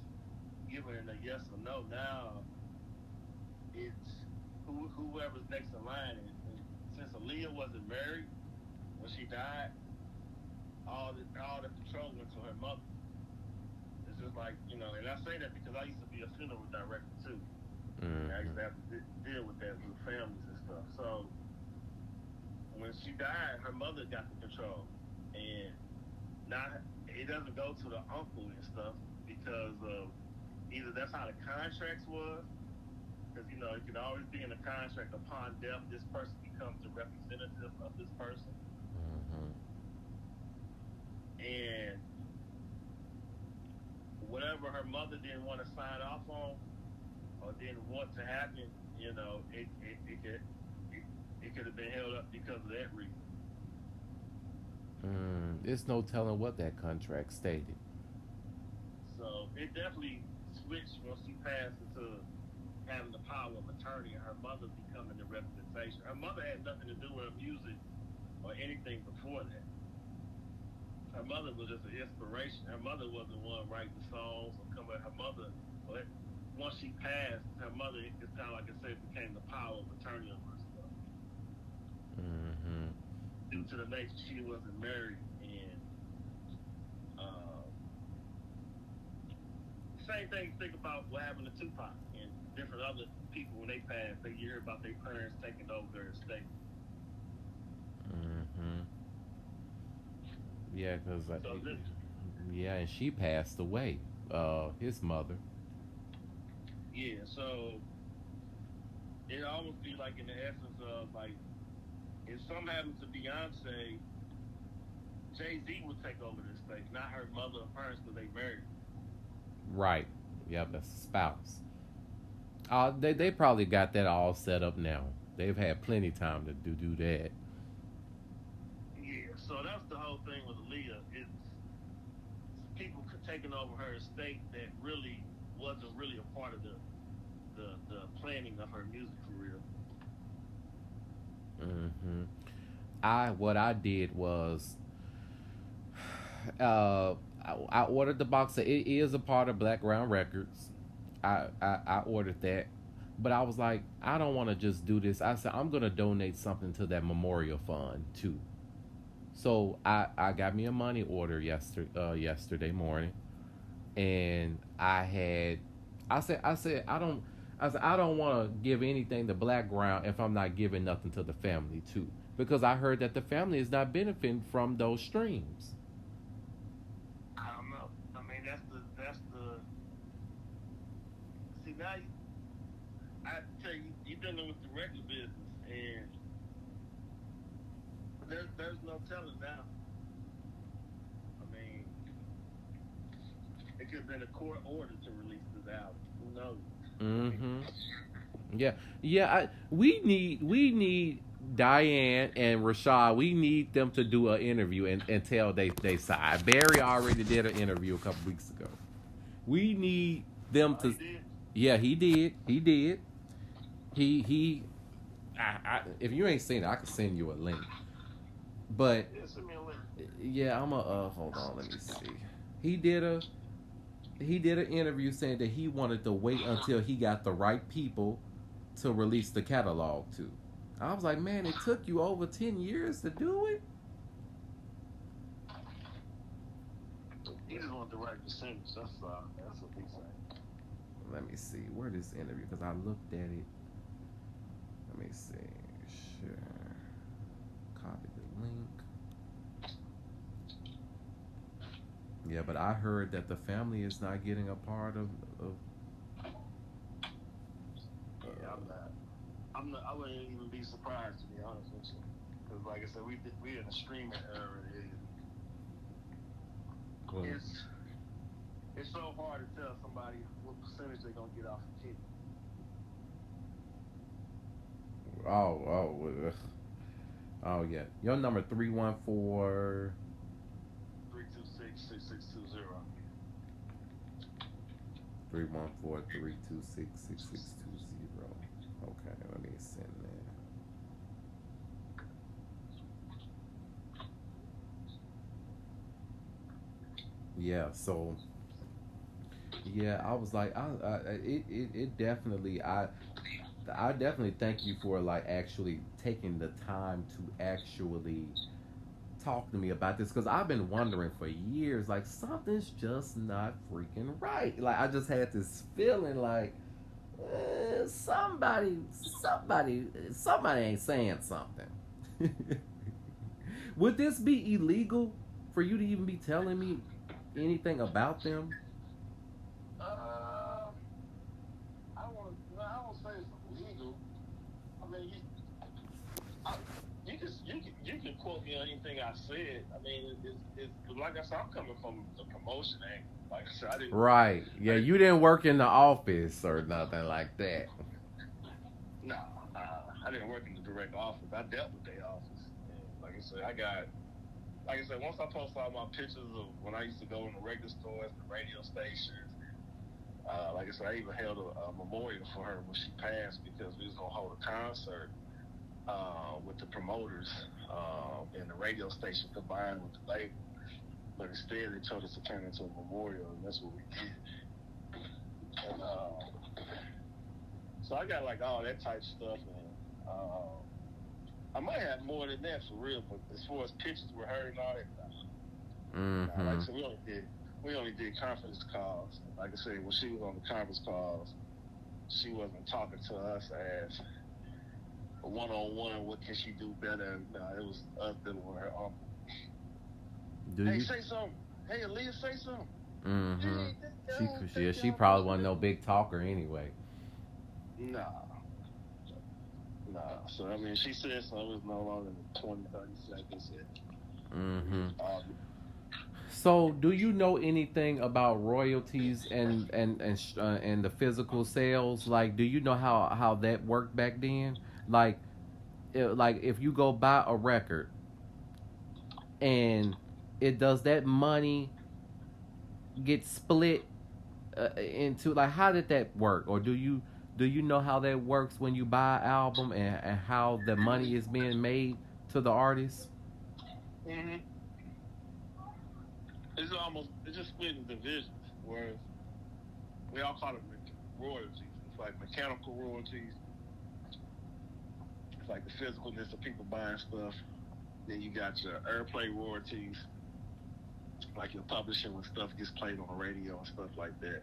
giving a yes or no. Now it's whoever's next in line. And since Aaliyah wasn't married when she died, all the control went to her mother. It's just like, and I say that because I used to be a funeral director too. Mm-hmm. I used to have to deal with that with families and stuff. So when she died, her mother got the control, and now it doesn't go to the uncle and stuff because of either that's how the contracts was, because it can always be in the contract upon death this person becomes the representative of this person, Mm-hmm. and whatever her mother didn't want to sign off on or didn't want to happen, it could have been held up because of that reason. There's no telling what that contract stated. So it definitely switched once she passed into having the power of attorney and her mother becoming the representation. Her mother had nothing to do with her music or anything before that. Her mother was just an inspiration. Her mother wasn't the one writing the songs or coming. Her mother, once she passed, her mother, it's kind of like I said, became the power of attorney on her stuff. Mm-hmm. Due to the nature she wasn't married, and same thing. Think about what happened to Tupac and different other people when they passed. They hear about their parents taking over their estate. Mm-hmm. Yeah, because So yeah, and she passed away. His mother. yeah, so it almost be like in the essence of like if something happens to Beyonce, Jay-Z would take over this stage, not her mother or parents because they married. Right. Yep, that's a spouse. They probably got that all set up now. They've had plenty time to do that. Yeah, so that's the whole thing with Aaliyah. It's people taking over her estate that really wasn't really a part of the planning of her music career. Hmm. What I did was uh I ordered the box set. It is a part of Blackground Records. I ordered that, but I was like, I don't want to just do this. I said I'm gonna donate something to that memorial fund too. So I got me a money order yesterday morning, and I said I don't want to give anything to Blackground if I'm not giving nothing to the family too, because I heard that the family is not benefiting from those streams. I don't know. I mean, that's the. See now, I tell you, you're dealing with the record business, and there's no telling now. I mean, it could have been a court order to release this album. Who knows? Mm-hmm. Yeah, yeah. We need Diane and Rashad. We need them to do an interview and tell they side. Barry already did an interview a couple weeks ago. We need them to. He did? Yeah, he did. He did. He. If you ain't seen it, I can send you a link. But Yeah, send me a link. yeah, I'm a hold on. Let me see. He did a he did an interview saying that he wanted to wait until he got the right people to release the catalog to. I was like, man, it took you over 10 years to do it. He just wanted the right percentage. That's what he said. Let me see. Where this interview? Because I looked at it. Let me see. Share. Copy the link. Yeah, but I heard that the family is not getting a part of Yeah, I wouldn't even be surprised, to be honest with you. Because, like I said, we in a streaming era. well, It's so hard to tell somebody what percentage they're gonna get off the kid. oh yeah. Your number 314. 326-6620. 314-326-6620. Okay, let me send that. Yeah, so yeah, I was like, it definitely, I definitely thank you for like actually taking the time to actually talk to me about this, because I've been wondering for years, like something's just not freaking right. Like I just had this feeling like somebody ain't saying something. Would this be illegal for you to even be telling me anything about them? I don't say it's illegal. I mean, you can quote me on anything I said. I mean, it's like I said, I'm coming from the promotion angle. Like I said, I didn't. Right. Yeah, you didn't work in the office or nothing like that. No, I didn't work in the direct office. I dealt with their office. And like I said, once I post all my pictures of when I used to go in the record stores, the radio stations. Like I said, I even held a memorial for her when she passed, because we was gonna hold a concert with the promoters and the radio station combined with the label. But instead, they told us to turn it into a memorial, and that's what we did. And so I got like all that type stuff, and I might have more than that for real. But as far as pictures with her and all that, like so we only did conference calls. Like I said, when she was on the conference calls, she wasn't talking to us as a one-on-one. What can she do better? No, it was us dealing with her uncle. Say something. Hey, Aaliyah, say something. She probably wasn't no big talker anyway. No, Nah. So I mean, she said so. It was no longer than 20, 30 seconds. Mm-hmm. Um, So, do you know anything about royalties and the physical sales? Like, do you know how that worked back then? Like, like if you go buy a record and it does that money get split into, like, how did that work? Or do you know how that works when you buy an album and how the money is being made to the artist? hmm it's just split in divisions. Whereas we all call it royalties. It's like mechanical royalties. It's like the physicalness of people buying stuff. Then you got your airplay royalties, like your publishing when stuff gets played on the radio and stuff like that.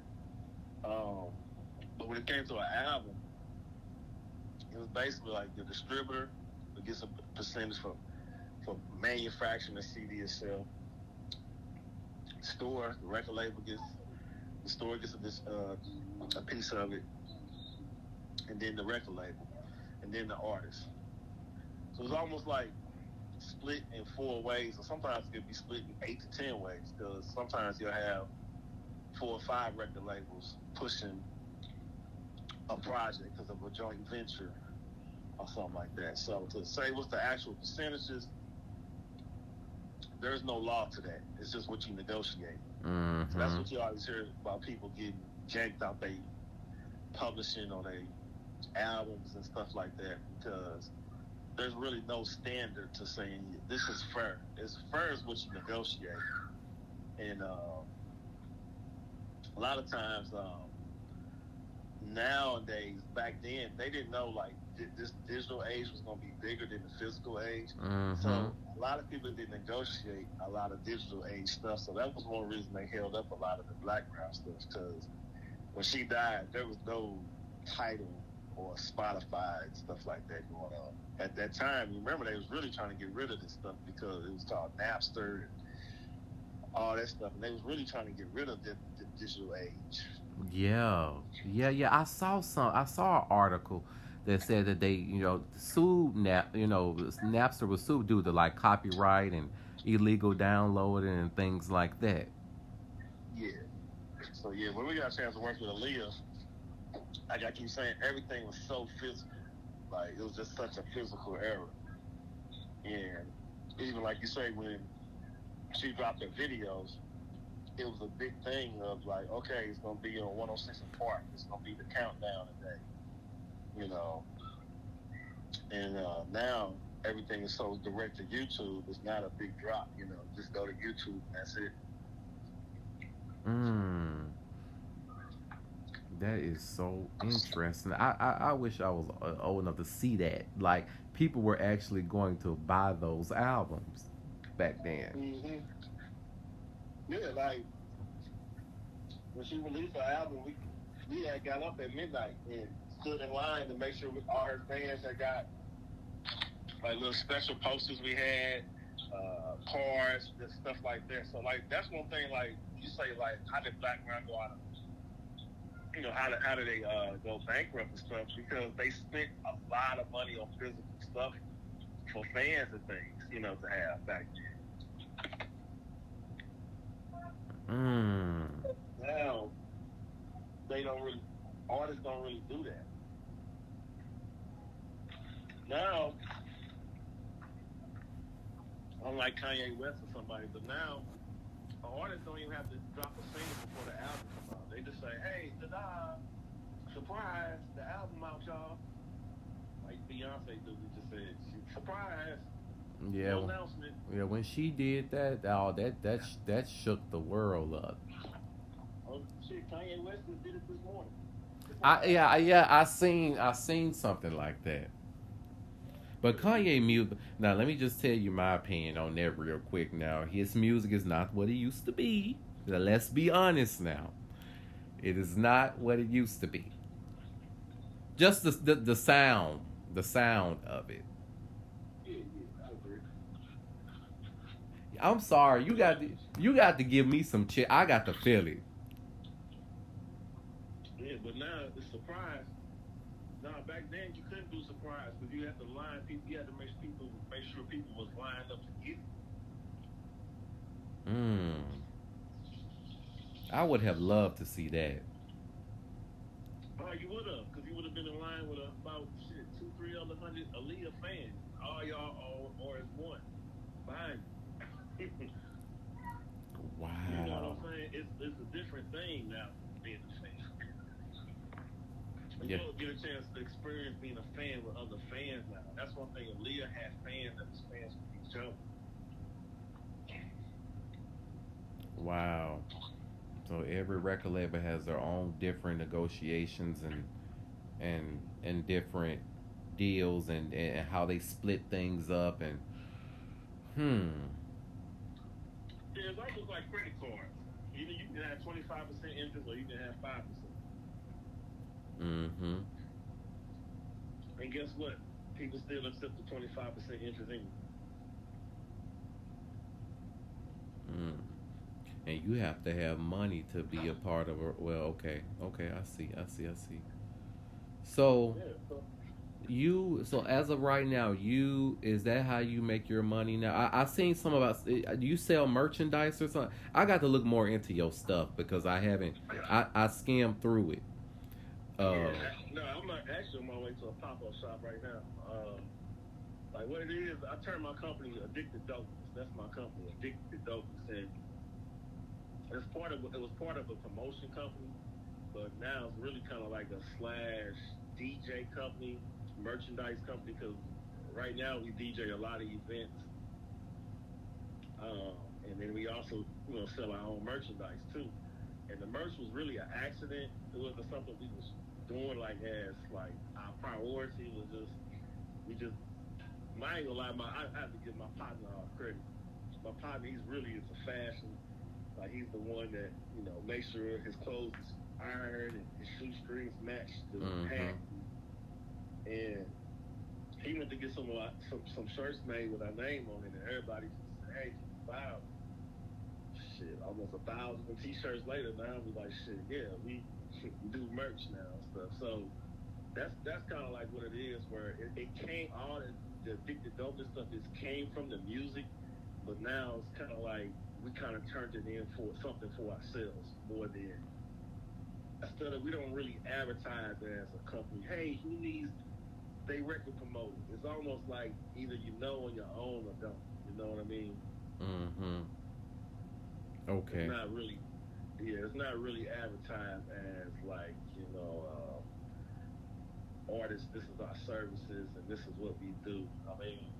Um, but when it came to an album, it was basically like the distributor gets a percentage for manufacturing the CD itself. The record label gets a piece of it, and then the record label, and then the artist. So it's almost like split in 4 ways, or sometimes it could be split in 8 to 10 ways, because sometimes you'll have 4 or 5 record labels pushing a project because of a joint venture or something like that. So to say what's the actual percentages, there's no law to that. It's just what you negotiate. Mm-hmm. So that's what you always hear about people getting janked out they publishing or they albums and stuff like that, because there's really no standard to saying this is fair. It's fair is what you negotiate. And a lot of times nowadays, back then, they didn't know like this digital age was going to be bigger than the physical age. Mm-hmm. So a lot of people didn't negotiate a lot of digital age stuff. So that was one reason they held up a lot of the Blackground stuff, because when she died, there was no title or Spotify and stuff like that going on. At that time, remember, they was really trying to get rid of this stuff because it was called Napster and all that stuff. And they was really trying to get rid of the digital age. Yeah. I saw an article that said that they, sued Napster was sued due to like copyright and illegal downloading and things like that. Yeah. So yeah, when we got a chance to work with Aaliyah, like I keep saying, everything was so physical. Like it was just such a physical era. And even like you say, when she dropped her videos, it was a big thing of like, okay, it's gonna be on 106 and Park. It's gonna be the countdown today, And now everything is so direct to YouTube. It's not a big drop, Just go to YouTube and that's it. That is so interesting. I wish I was old enough to see that. Like people were actually going to buy those albums back then. Mm-hmm. Yeah, like when she released her album, we had got up at midnight and stood in line to make sure all her fans had got like little special posters we had, cards, stuff like that. So like that's one thing. Like you say, like how did Blackground go out of, how do they go bankrupt and stuff? Because they spent a lot of money on physical stuff for fans and things, to have back then. Now artists don't really do that. Now, unlike Kanye West or somebody, but now artists don't even have to drop a single before the album comes out. They just say, "Hey, ta-da! Surprise! The album out, y'all!" Like Beyonce do. We just said, "Surprise!" Yeah. No announcement. Yeah. When she did that, that shook the world up. Oh shit! Kanye West just did it this morning. I seen something like that. But Kanye music. Now let me just tell you my opinion on that real quick. Now his music is not what it used to be. Now, let's be honest. Now, it is not what it used to be. Just the sound of it. Yeah, I agree. I'm sorry. You got to give me some shit. I got to feel it. Yeah, but now it's surprise. Now back then you couldn't do too surprised because you had to line people. You had to make sure people was lined up to get it. I would have loved to see that. Oh, you would have, because you would have been in line with about 200-300 Aaliyah fans. All y'all or as one behind you. Wow. You know what I'm saying? It's a different thing now being a fan. You don't get a chance to experience being a fan with other fans now. That's one thing. Aaliyah had fans that was fans with each other. Wow. So every record label has their own different negotiations and different deals and how they split things up and Yeah, it's almost like credit cards. Either you can have 25% interest or you can have 5%. And guess what? People still accept the 25% interest anyway. And you have to have money to be a part of it. Well, okay, I see. So so as of right now, is that how you make your money now? I seen some about, do you sell merchandise or something? I got to look more into your stuff because I haven't. I skimmed through it. No, I'm not actually on my way to a pop-up shop right now. Like what it is, I turned my company Addicted Dopeness. That's my company, Addicted Dopeness, and it was part of a promotion company, but now it's really kind of like a / DJ company, merchandise company, because right now we DJ a lot of events, and then we also sell our own merchandise too. And the merch was really an accident. It wasn't something we was doing as our priority was just we just. I ain't gonna lie, I have to give my partner all credit. My partner, he's really into fashion. Like he's the one that makes sure his clothes is ironed and his shoestrings match the hat. And he went to get some shirts made with our name on it, and everybody just said, "Hey, wow, shit!" Almost 1,000 T-shirts later, now we like, "Shit, yeah, we do merch now and stuff." So that's kind of like what it is, where it came all the Addicted Dopeness stuff came from the music, but now it's kind of like we kind of turned it in for something for ourselves more than instead of we don't really advertise as a company. Hey, who needs they record promoted? It's almost like either on your own or don't. You know what I mean? Okay. It's not really advertised as artists. This is our services and this is what we do. I mean,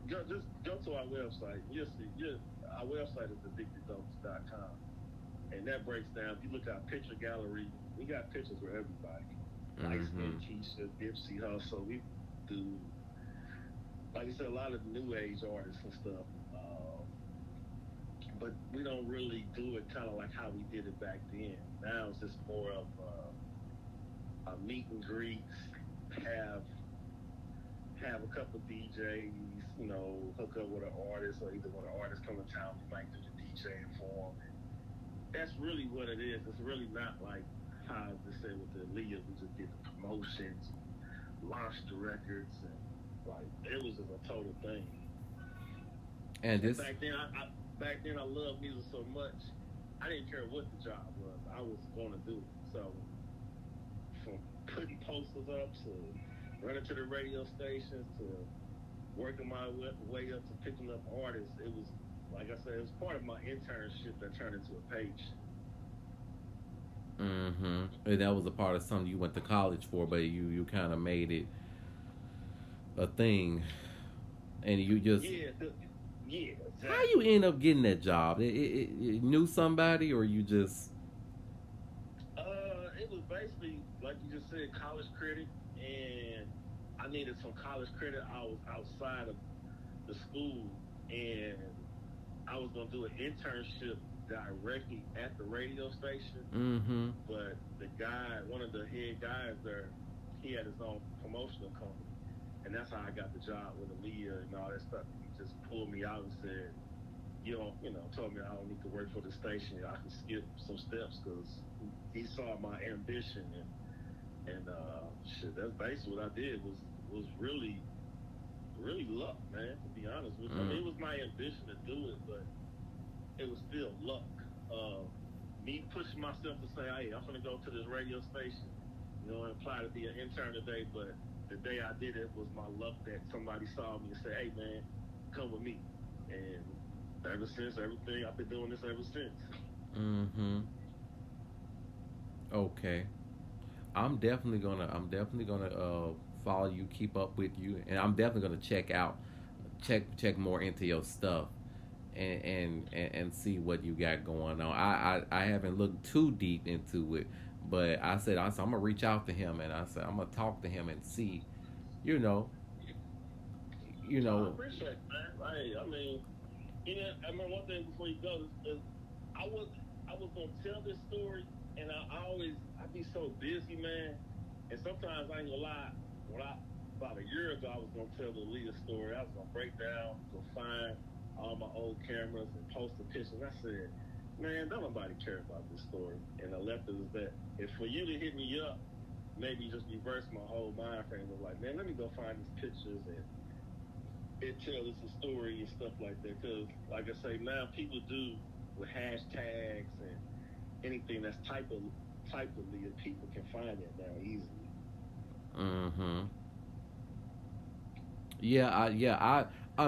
just go to our website. You'll see. Our website is addicteddopes.com, and that breaks down. If you look at our picture gallery, we got pictures for everybody. Light Skin Keisha, Dipsey Hussle. We do, like I said, a lot of new age artists and stuff. But we don't really do it kind of like how we did it back then. Now it's just more of a meet and greets, have a couple of DJs, hook up with an artist, or either when an artist come to town, we might do the DJing for them. And that's really what it is. It's really not like how I just said with the Aaliyah, we just did the promotions, launched the records, and it was just a total thing. And this back then I loved music so much, I didn't care what the job was. I was going to do it. So from putting posters up to running to the radio stations to working my way up to picking up artists, it was, like I said, it was part of my internship that turned into a page. And that was a part of something you went to college for, but you kind of made it a thing, and you just Exactly. How you end up getting that job? It knew somebody, or you just? It was basically like you just said, college credit, and I needed some college credit. I was outside of the school, and I was gonna do an internship directly at the radio station. But the guy, one of the head guys there, he had his own promotional company, and that's how I got the job with Aaliyah and all that stuff. He just pulled me out and said, told me I don't need to work for the station. I can skip some steps because he saw my ambition, and And shit, that's basically what I did was really really luck, man. To be honest with you, I mean, it was my ambition to do it, but it was still luck. Uh, Me pushing myself to say, hey, I'm gonna go to this radio station, and apply to be an intern today. But the day I did it was my luck that somebody saw me and said, hey, man, come with me. And ever since, everything I've been doing this ever since. Mm-hmm. Okay. I'm definitely gonna follow you, keep up with you, and I'm definitely gonna check more into your stuff and see what you got going on. I haven't looked too deep into it, but I said I'm gonna reach out to him, and I said I'm gonna talk to him and see, you know, you No, I know. appreciate it, man. Hey, I mean, I remember one thing before you go is I was I was gonna tell this story, and I'd be so busy, man. And sometimes I ain't gonna lie, when I about a year ago I was gonna tell the Aaliyah story. I was gonna break down, go find all my old cameras and post the pictures. I said, man, don't nobody care about this story. And I left it as that. And for you to hit me up, maybe just reverse my whole mind frame of like, man, let me go find these pictures and it tells us a story and stuff like that. Because, like I say, now people do with hashtags and anything that's typically, people can find it now easily. Mm-hmm.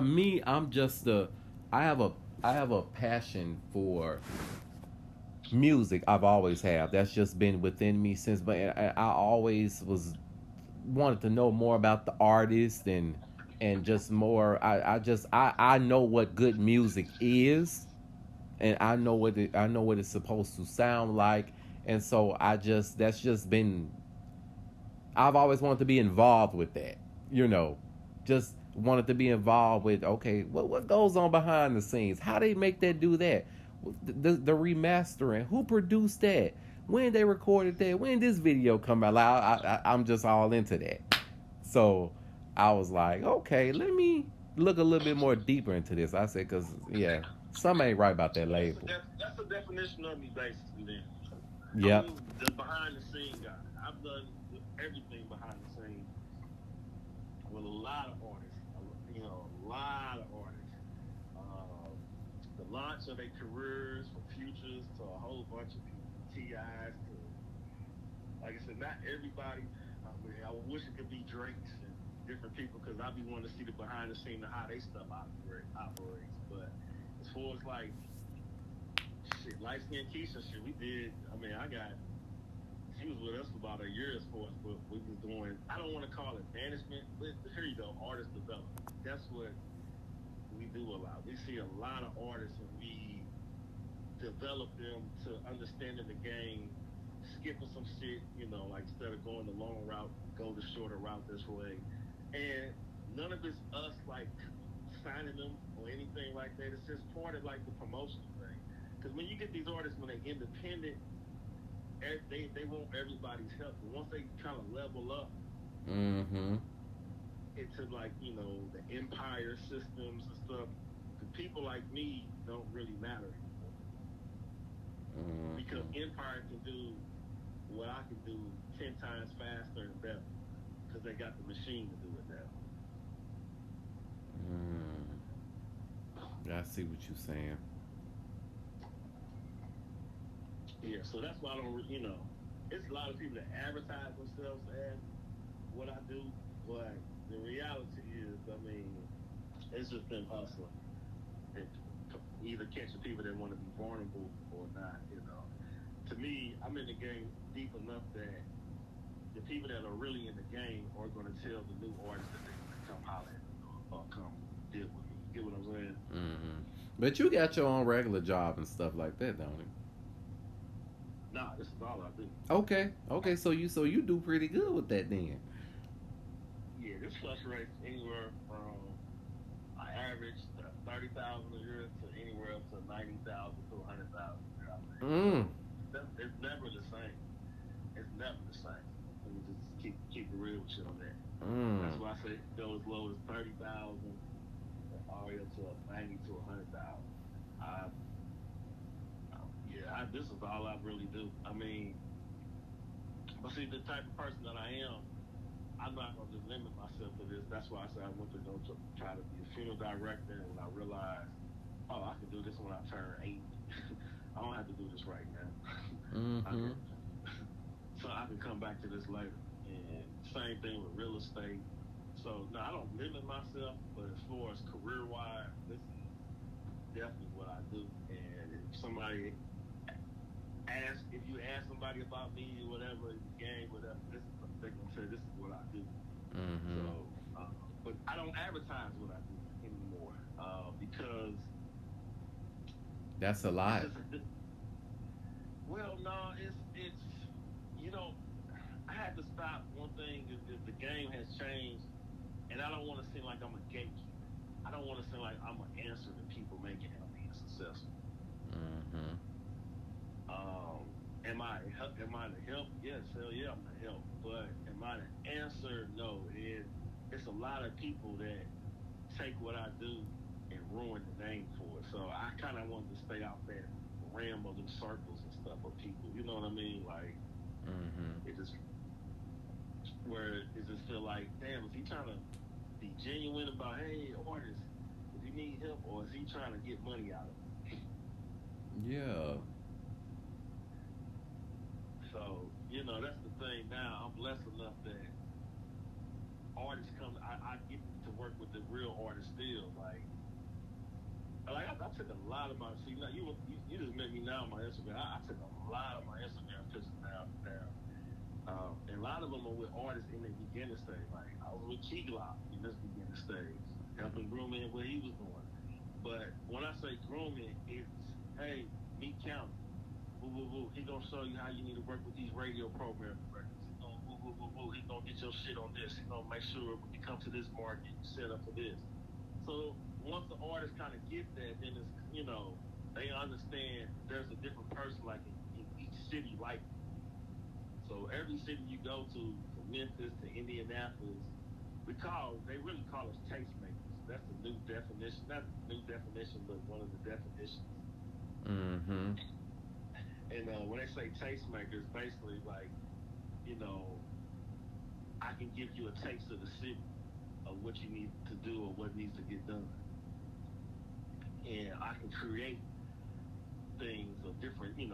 Me, I'm just a. I have a I have a passion for music. I've always have. That's just been within me since. But I always was wanted to know more about the artist and just more. I know what good music is, and I know what it's supposed to sound like, and so I just that's just been. I've always wanted to be involved with that. You know, just wanted to be involved with. Okay, what goes on behind the scenes? How they make that do that? The remastering. Who produced that? When they recorded that? When this video come out? Like, I'm just all into that. So I was like, okay, let me look a little bit more deeper into this. I said, cause yeah, something ain't right about that label. That's the definition of me, basically. Then Yep. I'm the behind the scene guy. I've done everything behind the scenes with a lot of artists. A lot of artists. Um, the launch of their careers from Futures to a whole bunch of people, TIs to, like I said, not everybody. I mean, I wish it could be Drake's and different people because I be wanting to see the behind the scene of how they stuff operates. But as far as like shit, light skin Keisha shit, we did. I mean, she was with us for about a year as far as what we was doing. I don't want to call it management, but here you go, artist development. That's what we do a lot. We see a lot of artists and we develop them to understanding the game, skipping some shit, like instead of going the long route, go the shorter route this way. And none of it's us like signing them or anything like that. It's just part of like the promotional thing. Because when you get these artists when they're independent, they want everybody's help. But once they kind of level up Mm-hmm. into like the empire systems and stuff, the people like me don't really matter anymore because Mm-hmm. empire can do what I can do 10 times faster and better because they got the machine to do it now. Mm. I see what you're saying. Yeah, so that's why I don't. It's a lot of people that advertise themselves as what I do, but the reality is, I mean, it's just them hustling and either catching people that want to be vulnerable or not. To me, I'm in the game deep enough that the people that are really in the game are going to tell the new artists that they want to come holler at me or come deal with me. Get what I'm saying? Mm-hmm. But you got your own regular job and stuff like that, don't you? Nah, this is all I do. Okay. Okay. So you do pretty good with that then. Yeah, this fluctuates anywhere from I average 30,000 a year to anywhere up to 90,000 to 100,000 a year. I think. So Mm. it's never the same. It's never the same. Let me just keep it real with you on that. That's Mm. why I say go as low as 30,000 all the way up to 90 to 100,000. I, yeah, this is all I really do. I mean, But see, the type of person that I am, I'm not going to limit myself to this. That's why I said I went to go try to be a funeral director, and when I realized, oh, I can do this when I turn 80. I don't have to do this right now. Mm-hmm. So I can come back to this later. And same thing with real estate. So no, I don't limit myself, but as far as career-wise, this is definitely what I do. And if somebody if you ask somebody about me or whatever in the game, whatever, they're gonna say this is what I do. Mm-hmm. So, but I don't advertise what I do anymore because that's a lot. Well, no, it's you know, I had to stop. One thing is the game has changed, and I don't want to seem like I'm a gatekeeper. I don't want to seem like I'm an answer to people making him being successful. Mm-hmm. Am I to help? Yes, hell yeah, I'm to help. But am I to answer? No. It's a lot of people that take what I do and ruin the name for it. So I kind of wanted to stay out that realm of them circles and stuff of people. You know what I mean? Like, it just feel like, damn, is he trying to be genuine about, hey, artist, if you need help, or is he trying to get money out of it? Yeah. So, that's the thing now. I'm blessed enough that artists come, I get to work with the real artists still. Like I took a lot of my, see, now you just met me now on my Instagram. I took a lot of my Instagram pictures down. And a lot of them are with artists in their beginning stage. Like, I was with Key Glock in this beginning stage, helping groom in what he was doing. But when I say grooming, it's, hey, meet County. Woo, woo, woo. He gonna show you how you need to work with these radio program directors. He gonna woo, woo, woo, woo. He gonna get your shit on this. He gonna make sure when you come to this market, you set up for this. So once the artist kind of get that, then it's, they understand there's a different person like in each city like me. So every city you go to, from Memphis to Indianapolis, they really call us tastemakers. That's the new definition. Not the new definition, but one of the definitions. Mm-hmm. And when they say tastemakers, basically like, I can give you a taste of the city of what you need to do or what needs to get done. And I can create things of different, if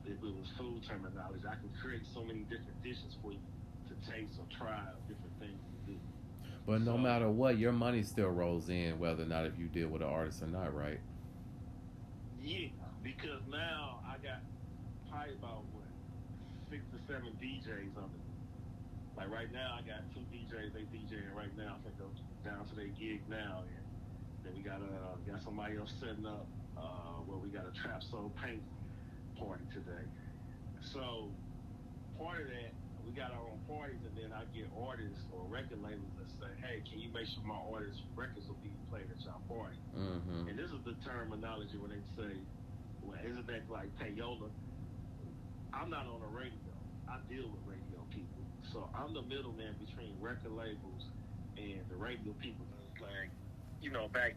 it was food terminology, I can create so many different dishes for you to taste or try different things to do. But no matter what, your money still rolls in, whether or not if you deal with an artist or not, right? Yeah, because now I got probably about 6 to 7 DJs under me. Like right now, I got 2 DJs. They DJing right now. I think go down to their gig now, and then we got somebody else setting up where we got a Trap Soul Paint party today. So part of that, we got our own parties, and then I get artists or record labels that say, hey, can you make sure my artists' records will be played at your party? Mm-hmm. And this is the terminology when they say, well, isn't that like payola? I'm not on the radio. I deal with radio people. So I'm the middleman between record labels and the radio people. Like, back